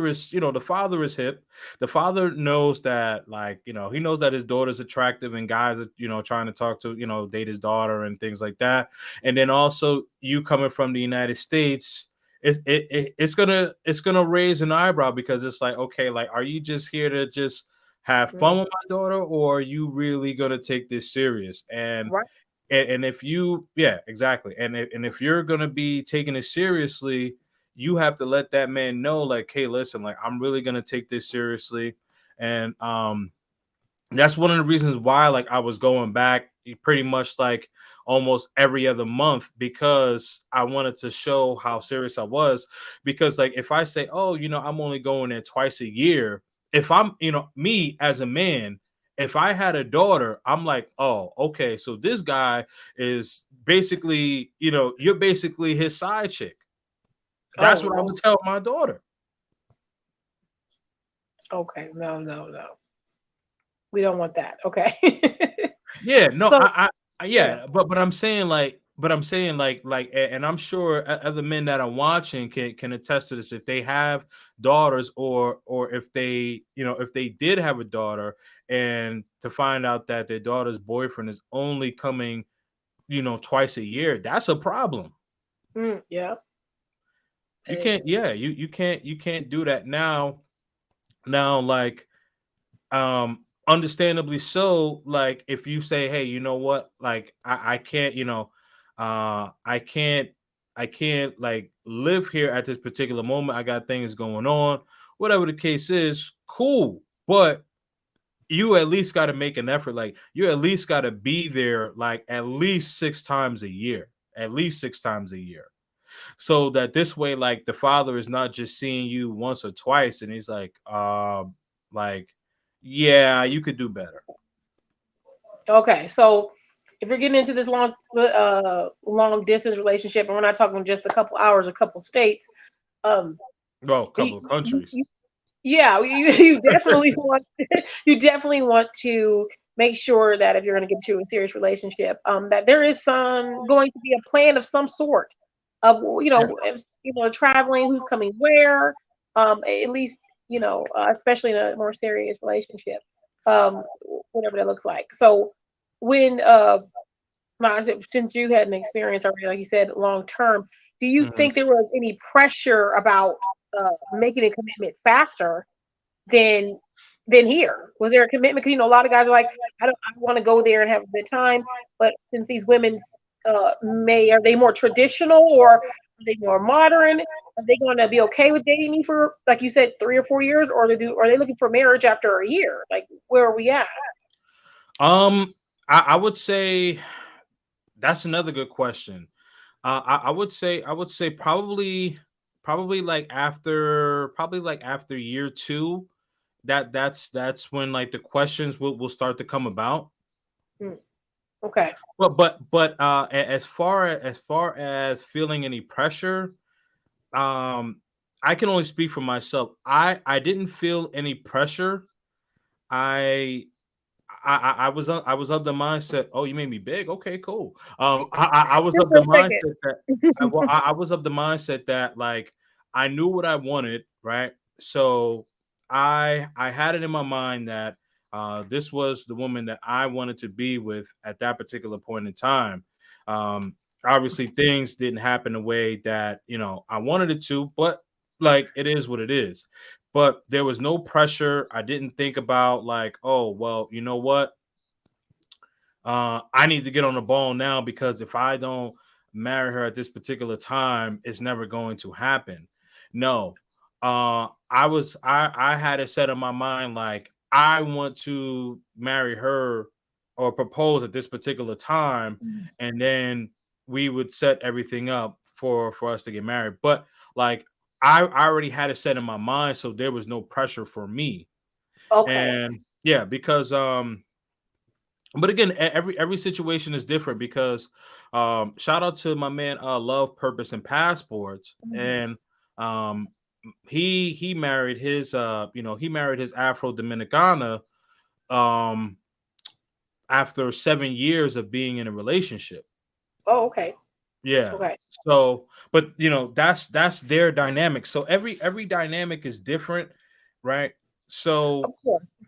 is, the father is hip. The father knows that, like, he knows that his daughter's attractive, and guys are, trying to talk to, date his daughter and things like that. And then also, you coming from the United States, it's gonna raise an eyebrow, because it's like, okay, like, are you just here to just have fun Mm, with my daughter, or are you really gonna take this serious? right. And if you, yeah, exactly, and if you're gonna be taking it seriously, you have to let that man know, like, hey, listen, like, I'm really gonna take this seriously. And that's one of the reasons why, like, I was going back pretty much like almost every other month, because I wanted to show how serious I was. Because, like, if I say, oh, I'm only going there twice a year, if I'm, me as a man, if I had a daughter, I'm like, oh, okay, so this guy is basically, you're basically his side chick. That's Oh what I would no. tell my daughter. Okay. No, no, no. We don't want that. Okay. Yeah, no, So yeah. yeah, but I'm saying like, and I'm sure other men that are watching can attest to this. If they have daughters, or if they did have a daughter, and to find out that their daughter's boyfriend is only coming, twice a year, that's a problem. Yeah. You It's can't, yeah, you can't do that now, like, understandably so. Like, if you say, hey, you know what, like, I can't, I can't like live here at this particular moment, I got things going on, whatever the case is, cool. But you at least got to make an effort. Like, you at least got to be there, like, at least 6 times a year, at least 6 times a year, so that this way, like, the father is not just seeing you once or twice, and he's like, yeah, you could do better. Okay, so if you're getting into this long distance relationship, and we're not talking just a couple hours, a couple states, um, Well, a you, couple of countries. yeah, you definitely want you definitely want to make sure that if you're going to get into a serious relationship, that there is some going to be a plan of some sort of Yeah. if, traveling, who's coming where, at least especially in a more serious relationship, whatever that looks like. So when since you had an experience already, like you said, long term, do you Mhm. think there was any pressure about making a commitment faster than here? Was there a commitment? Because a lot of guys are like, I want to go there and have a good time, but since these women's may are they more traditional or are they more modern? Are they going to be okay with dating me for, like you said, 3 or 4 years, or are they looking for marriage after a year? Like, where are we at? Um, I would say that's another good question. I would say probably like after year two, that's when like the questions will start to come about. Hmm, okay. But as far as feeling any pressure, um, I can only speak for myself. I didn't feel any pressure. I I was of the mindset. Oh, you made me big. Okay, cool. I was Just of for the a second. mindset that I was of the mindset that like I knew what I wanted, right? So I had it in my mind that this was the woman that I wanted to be with at that particular point in time. Um, Obviously, things didn't happen the way that I wanted it to, but like it is what it is. But there was no pressure. I didn't think about like, oh, well, you know what? I need to get on the ball now because if I don't marry her at this particular time, it's never going to happen. No. I had it set in my mind like I want to marry her or propose at this particular time, Mhm. and then we would set everything up for us to get married. But like I already had it set in my mind, so there was no pressure for me. Okay. And yeah, because but again, every situation is different because shout out to my man Love Purpose and Passports. Mhm. And um he married his he married his Afro Dominicana um after 7 years of being in a relationship. Oh, okay. Yeah. Okay. So but that's their dynamic. So every dynamic is different, right? So Of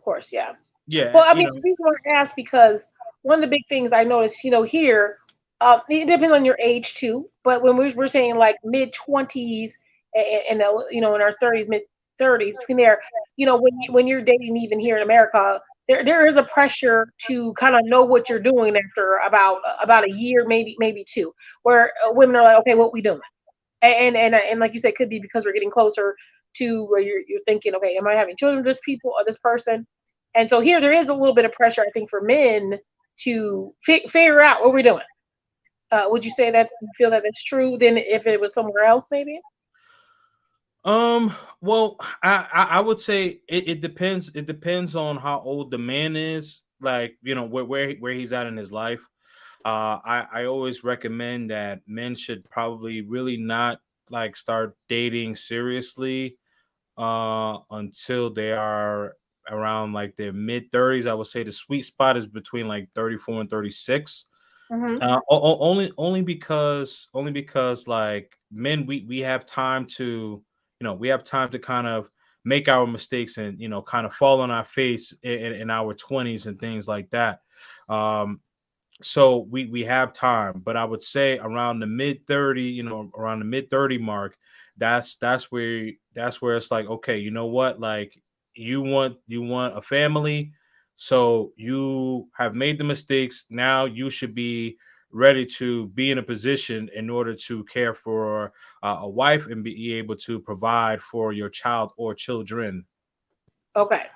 course, yeah. yeah, Well, I mean, the reason why I ask because one of the big things I noticed, here, it depends on your age too. But when we're saying like mid 20s and in our 30s, mid 30s, between there, when you're dating even here in America, there is a pressure to kind of know what you're doing after about a year, maybe two, where women are like, okay, what we doing? And like you said, could be because we're getting closer to where you're thinking, okay, am I having children with this people or this person? And so here there is a little bit of pressure, I think, for men to figure out what we're doing. Would you say you feel that that's true? Then if it was somewhere else, maybe. Well, I would say it depends. It depends on how old the man is, like where he's at in his life. I always recommend that men should probably really not like start dating seriously until they are around like their mid 30s. I would say the sweet spot is between like 34 and 36. Hmm. Only because like men we have time to we have time to kind of make our mistakes and kind of fall on our face in our 20s and things like that. um so we have time, but I would say around the mid 30, around the mid 30 mark, that's where it's like, okay, you know what, like you want a family, so you have made the mistakes. Now you should be ready to be in a position in order to care for a wife and be able to provide for your child or children. Okay.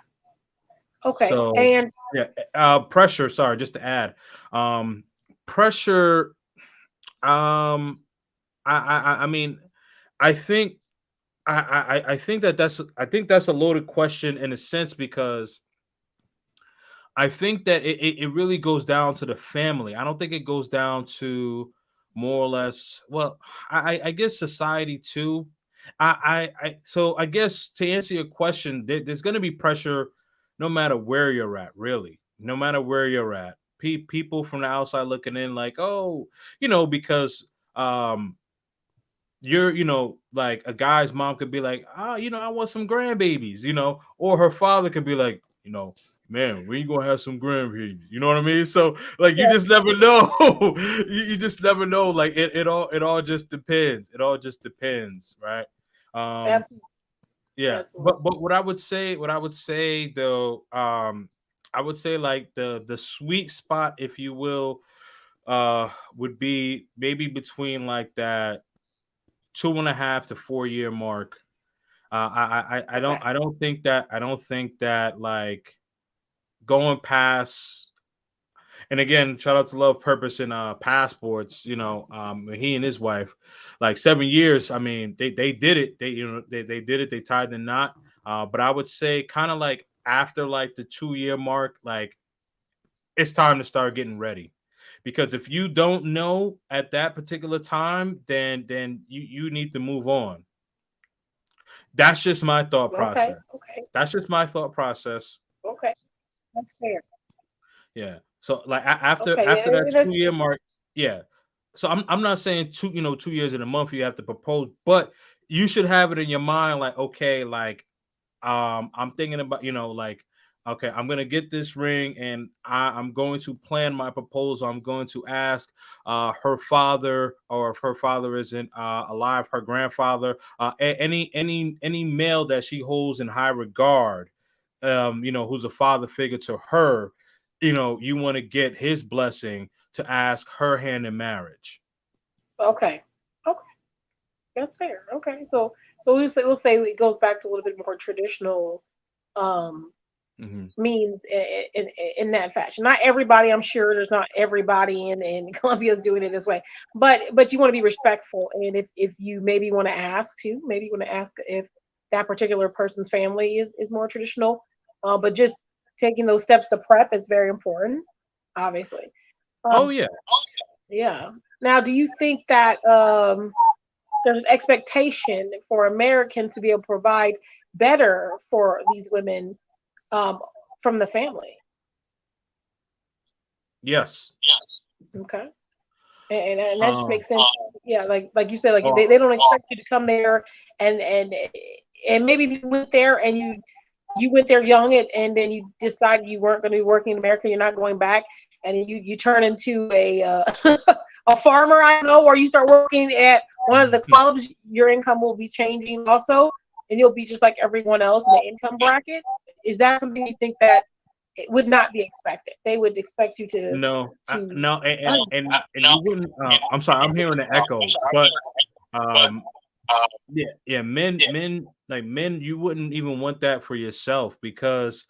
Okay. So And yeah, pressure. Sorry, just to add, um, pressure. Um, I mean, I think I think that's a loaded question in a sense because I think that it really goes down to the family. I don't think it goes down to more or less. Well, I guess society too. So I guess to answer your question, there's going to be pressure, no matter where you're at. Really, no matter where you're at, people from the outside looking in, like, oh, because um like a guy's mom could be like, I want some grandbabies, or her father could be like, man, when you gonna have some grandbabies? You know what I mean? So like, you just never know. You just never know. Like it all just depends. It all just depends, right? Um, Absolutely, yeah. absolutely. But what I would say though, I would say like the sweet spot, if you will, would be maybe between like that 2.5 to 4 year mark. Okay, I don't think that like going past. And again, shout out to Love Purpose and Passports. He and his wife, like 7 years. I mean, they did it. They did it. They tied the knot. But I would say kind of like after like the 2 year mark, like it's time to start getting ready. Because if you don't know at that particular time, then you need to move on. That's just my thought okay, process. okay, That's just my thought process. okay. That's fair. Yeah. So like Okay, after yeah, that that's 2 year mark, yeah. So I'm not saying 2 years in a month you have to propose, but you should have it in your mind, like, okay, like I'm thinking about, like, okay, I'm gonna get this ring, and I'm going to plan my proposal. I'm going to ask her father, or if her father isn't alive, her grandfather, any male that she holds in high regard, who's a father figure to her. You want to get his blessing to ask her hand in marriage. okay. Okay, that's fair. Okay, so we'll say it goes back to a little bit more traditional um Hmm. means in that fashion. Not everybody, I'm sure there's not everybody in Colombia is doing it this way, but you want to be respectful, and if you maybe want to ask too, maybe you want to ask if that particular person's family is more traditional, but just taking those steps to prep is very important, obviously. Oh Um, yeah. yeah. Now, do you think that there's an expectation for Americans to be able to provide better for these women um, from the family? Yes. Okay. And that just Um. makes sense. Yeah, like you said, like they Oh, don't expect you to come there and maybe if you went there and you went there young and then you decided you weren't going to be working in America, you're not going back, and then you turn into a a farmer, I don't know, or you start working at one of the clubs, your income will be changing also, and you'll be just like everyone else in the income bracket. Is that something you think that it would not be expected? They would expect you no, to no, and you wouldn't. I'm sorry, I'm hearing the echo, but um, yeah, yeah, men, you wouldn't even want that for yourself, because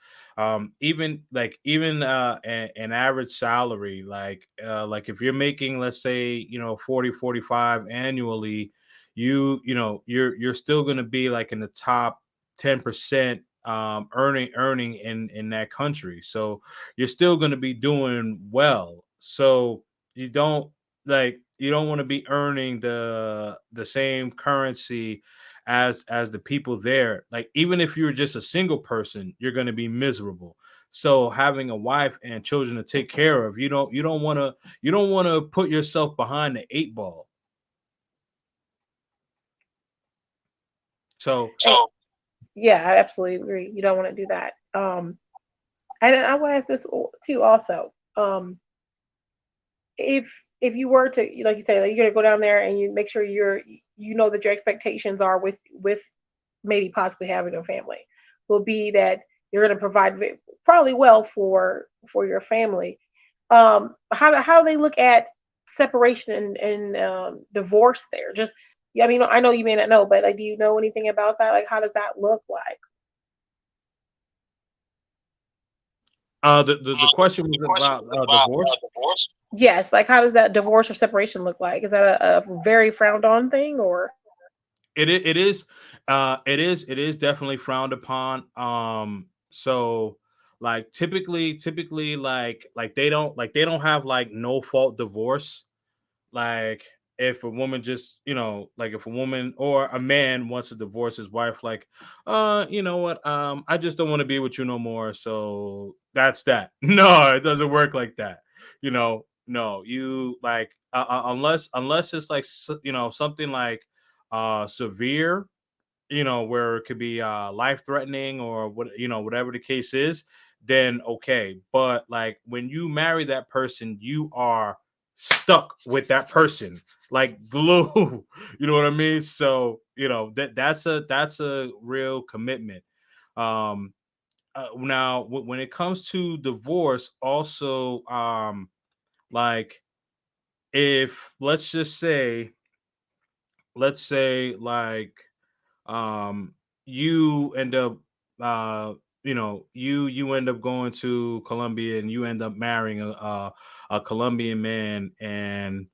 even an average salary, like if you're making, let's say, 40, 45 annually, you're still going to be like in the top 10% earning in that country. So you're still going to be doing well. So you don't you don't want to be earning the same currency as the people there. Like, even if you're just a single person, you're going to be miserable. So having a wife and children to take care of, you don't want to put yourself behind the eight ball. So yeah, I absolutely agree. You don't want to do that. And I will ask this too also. If you were to, like you say, like you're gonna go down there and you make sure you know that your expectations are with maybe possibly having a family will be that you're gonna provide probably well for your family. How do they look at separation and divorce there? Just yeah, I mean, I know you may not know, but like, do you know anything about that? Like, how does that look like? the question was about divorce. Yes, like how does that divorce or separation look like? Is that a very frowned on thing or? It is definitely frowned upon. So Like typically they don't have like no fault divorce. Like if a woman just, like if a woman or a man wants to divorce his wife, like, you know what, I just don't want to be with you no more, so that's that. No, it doesn't work like that. No, you like, unless it's like something like severe, where it could be life threatening or whatever the case is, then okay. But like when you marry that person, you are stuck with that person like glue. You know what I mean? So, that's a real commitment. Um Now when it comes to divorce also, like if let's say like, um you end up, you end up going to Colombia and you end up marrying a Colombian man, and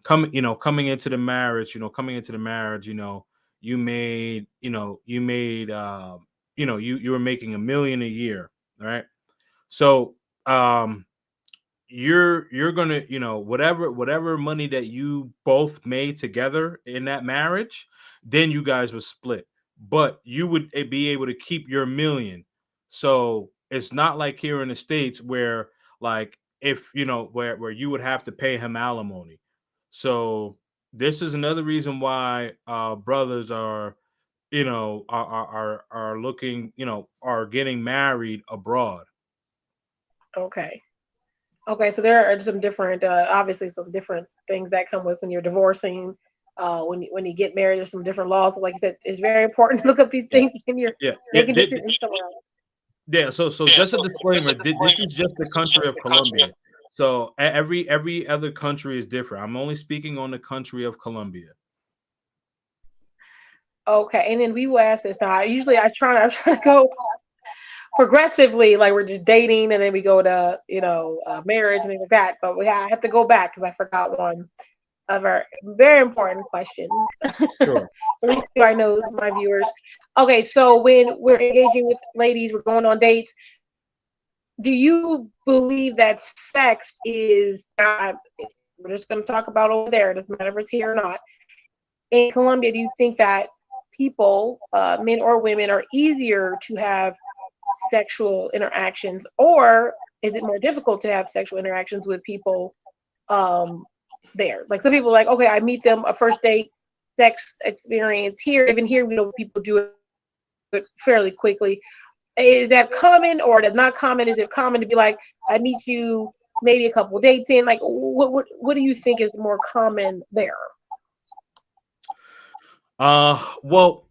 coming into the marriage, you were making 1 million a year, right? So, you're gonna, whatever money that you both made together in that marriage, then you guys would split, but you would be able to keep your million. So it's not like here in the States where, like, if where you would have to pay him alimony. So this is another reason why brothers are, are looking, are getting married abroad. Okay. Okay, so there are some different, obviously, some different things that come with when you're divorcing. When you get married, there's some different laws. So, like you said, it's very important to look up these Yeah, things when you're yeah, yeah. making decisions somewhere else. Yeah, so just a disclaimer. This is just the country of Colombia. So every other country is different. I'm only speaking on the country of Colombia. Okay, and then we will ask this now. I try to go progressively, like we're just dating, and then we go to marriage and things like that. But I have to go back because I forgot one of our very important questions. Sure. At least so I know my viewers. Okay, so when we're engaging with ladies, we're going on dates. Do you believe that sex is not? We're just going to talk about over there. It doesn't matter if it's here or not. In Colombia, do you think that people, men or women, are easier to have sexual interactions, or is it more difficult to have sexual interactions with people um, there? Like some people, are like, okay, I meet them a first date sex experience here. Even here, we know people do it fairly quickly. Is that common or is not common? Is it common to be like, I meet you maybe a couple dates in? Like, what do you think is more common there? Well,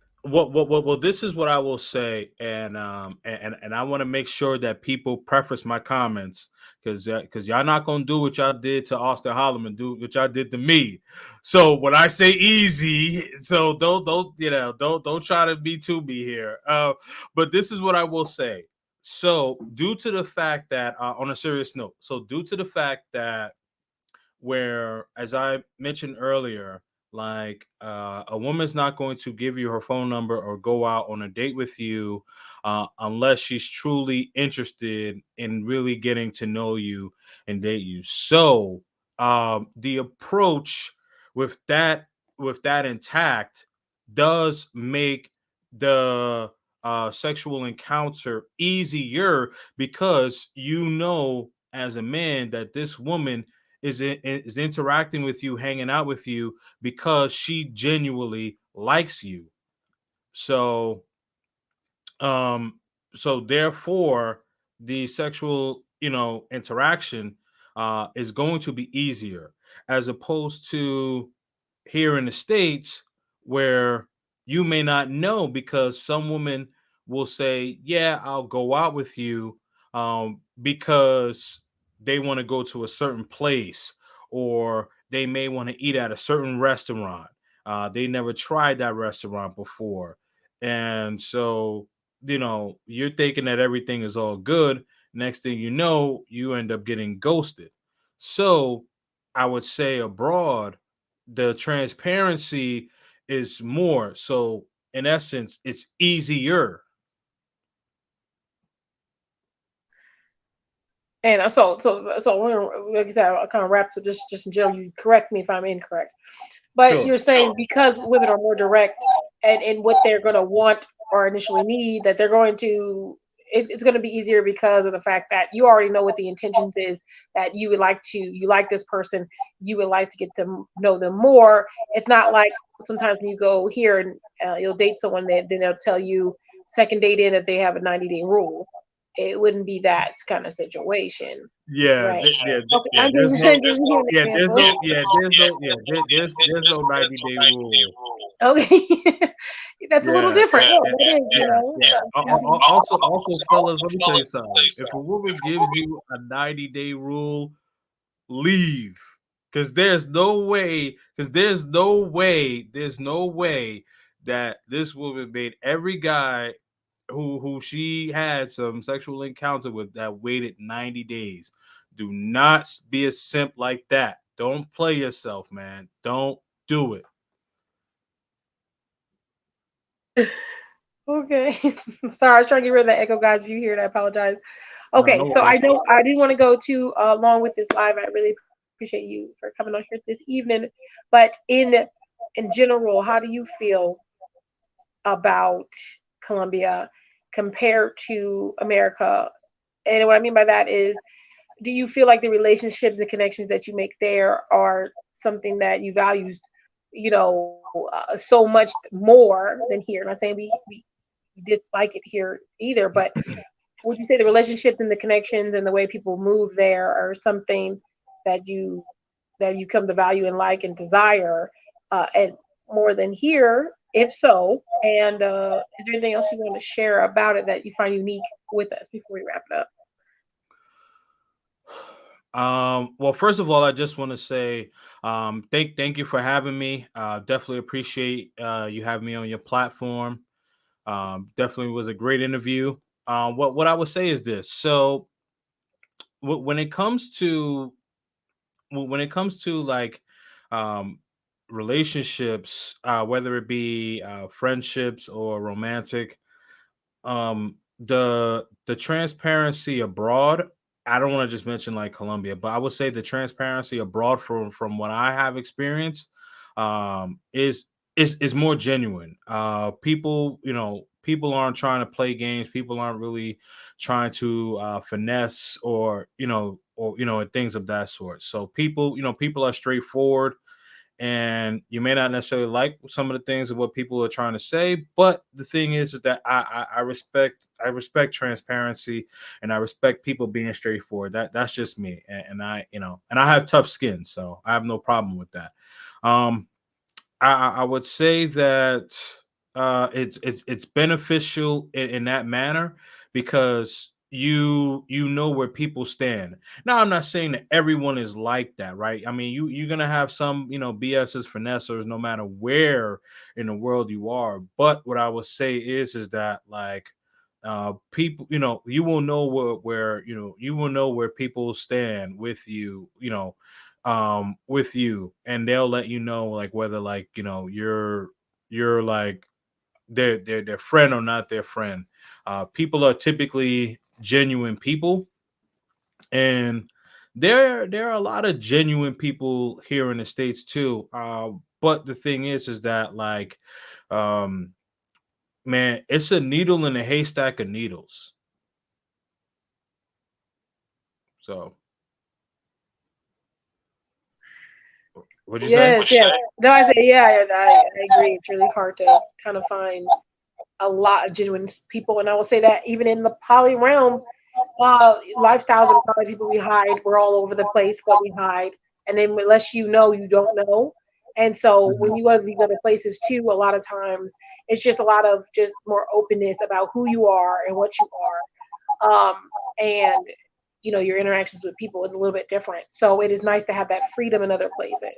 this is what I will say, and I want to make sure that people preface my comments, because y'all not gonna do what y'all did to Austin Holloman, do what y'all did to me. So when I say easy, so don't try to be to me here. But this is what I will say. So due to the fact that, on a serious note, so due to the fact that, where, as I mentioned earlier, like, a woman's not going to give you her phone number or go out on a date with you, unless she's truly interested in really getting to know you and date you. So, the approach with that with that intact does make the sexual encounter easier, because as a man, that this woman is interacting with you, hanging out with you, because she genuinely likes you. So, um, so therefore, the sexual, interaction, is going to be easier, as opposed to here in the States, where you may not know, because some women will say, yeah, I'll go out with you, because they want to go to a certain place, or they may want to eat at a certain restaurant. They never tried that restaurant before. And so, you're thinking that everything is all good. Next thing you know, you end up getting ghosted. So I would say abroad, the transparency is more. So in essence, it's easier. And like I said, I'll kind of wrap. So just in general, you correct me if I'm incorrect. But Sure. you're saying because women are more direct and what they're going to want or initially need, that they're going to, it's going to be easier because of the fact that you already know what the intentions is, that you like this person, you would like to get to know them more. It's not like sometimes when you go here and you'll date someone, that then they'll tell you second date in that they have a 90-day rule. It wouldn't be that kind of situation, Yeah, right? Okay, yeah. I'm just, just giving an example. There's no 90-day rule. Okay. That's a little Yeah, different. No, yeah, that is, yeah, yeah. Also, fellas, let me tell you something. If a woman gives you a 90-day rule, leave. There's no way that this woman made every guy who she had some sexual encounter with that waited 90 days. Do not be a simp like that. Don't play yourself, man. Don't do it. Okay. Sorry, I was trying to get rid of that echo, guys. If you hear it, I apologize. No, Okay, no so I worries. know I didn't want to go too long with this live. I really appreciate you for coming on here this evening. But in general, how do you feel about Colombia compared to America? And what I mean by that is, do you feel like the relationships and connections that you make there are something that you value, so much more than here? I'm not saying we dislike it here either, but would you say the relationships and the connections and the way people move there are something that you come to value and like and desire, and more than here? If so, and is there anything else you want to share about it that you find unique with us before we wrap it up? Well, first of all, I just want to say thank you for having me. Definitely appreciate you having me on your platform. Definitely was a great interview. What I would say is this. So when it comes to like um, relationships, whether it be friendships or romantic, the transparency abroad, I don't want to just mention like Colombia, but I would say the transparency abroad from what I have experienced is more genuine. People, people aren't trying to play games. People aren't really trying to finesse or and things of that sort. So people are straightforward, and you may not necessarily like some of the things of what people are trying to say, but the thing is that I respect transparency, and I respect people being straightforward. That's just me, and I have tough skin, so I have no problem with that. um I would say that it's beneficial in that manner, because you know where people stand. Now, I'm not saying that everyone is like that, right? I mean, you're gonna have some BS's finessers no matter where in the world you are. But what I would say is that, like, people, you will know where you will know where people stand with you, and they'll let you know, like, whether, like, you're like their friend or not their friend. People are typically genuine people, and there are a lot of genuine people here in the States too. But the thing is that, like, um man, it's a needle in a haystack of needles. So what'd you say? Yes, yes. No, I say yeah, I agree. It's really hard to kind of find a lot of genuine people, and I will say that even in the poly realm, lifestyles and poly people we hide. We're all over the place, but we hide, and then unless you know, you don't know. And so when Mhm. you go to these other places too, a lot of times it's just a lot of just more openness about who you are and what you are. And your interactions with people is a little bit different. So it is nice to have that freedom in other places,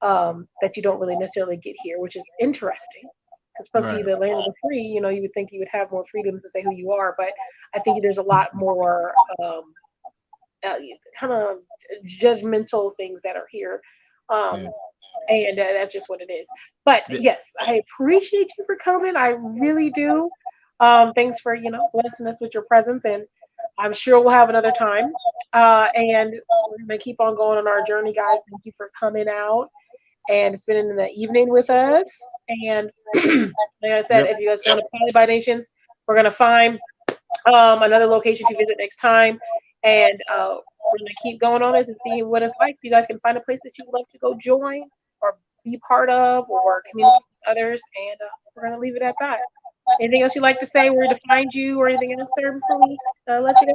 that you don't really necessarily get here, which is interesting. Because supposed to be Right. the land of the free, you would think you would have more freedoms to say who you are, but I think there's a lot more uh, kind of judgmental things that are here. Yeah. Um, and that's just what it is. But Yeah. yes, I appreciate you for coming. I really do. Thanks for blessing us with your presence, and I'm sure we'll have another time. And we're going to keep on going on our journey, guys. Thank you for coming out and spending the evening with us. And like I said, Yep. if you guys want to Poly by Nations, we're going to find another location to visit next time. And we're going to keep going on this and see what it's like. So you guys can find a place that you would love to go join or be part of or communicate with others. And we're going to leave it at that. Anything else you'd like to say, where to find you, or anything else there before we let you go?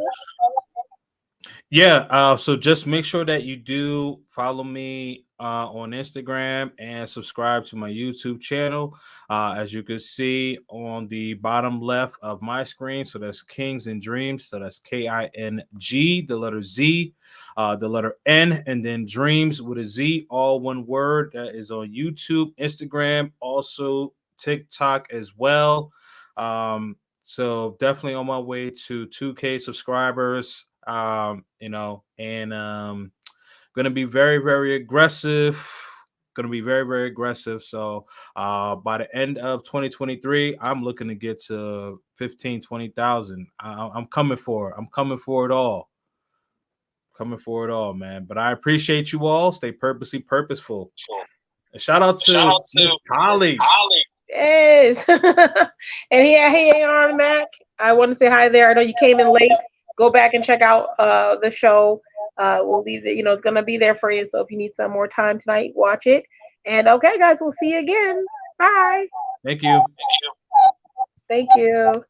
Yeah, so just make sure that you do follow me on Instagram and subscribe to my YouTube channel. As you can see on the bottom left of my screen, so that's Kings and Dreams. So that's KING, the letter Z, the letter N, and then Dreams with a Z, all one word. That is on YouTube, Instagram, also TikTok as well. So definitely on my way to 2K subscribers. And gonna be very, very aggressive. Gonna be very, very aggressive. So by the end of 2023, I'm looking to get to 15, 20,000. I'm coming for it. I'm coming for it all. Coming for it all, man. But I appreciate you all. Stay purposely purposeful. And shout out to Miss Polly. Yes. And he ain't on Mac. I want to say hi there. I know you came in late. Go back and check out the show. We'll leave it, it's gonna be there for you. So if you need some more time tonight, watch it. And okay, guys, we'll see you again. Bye. Thank you. Thank you.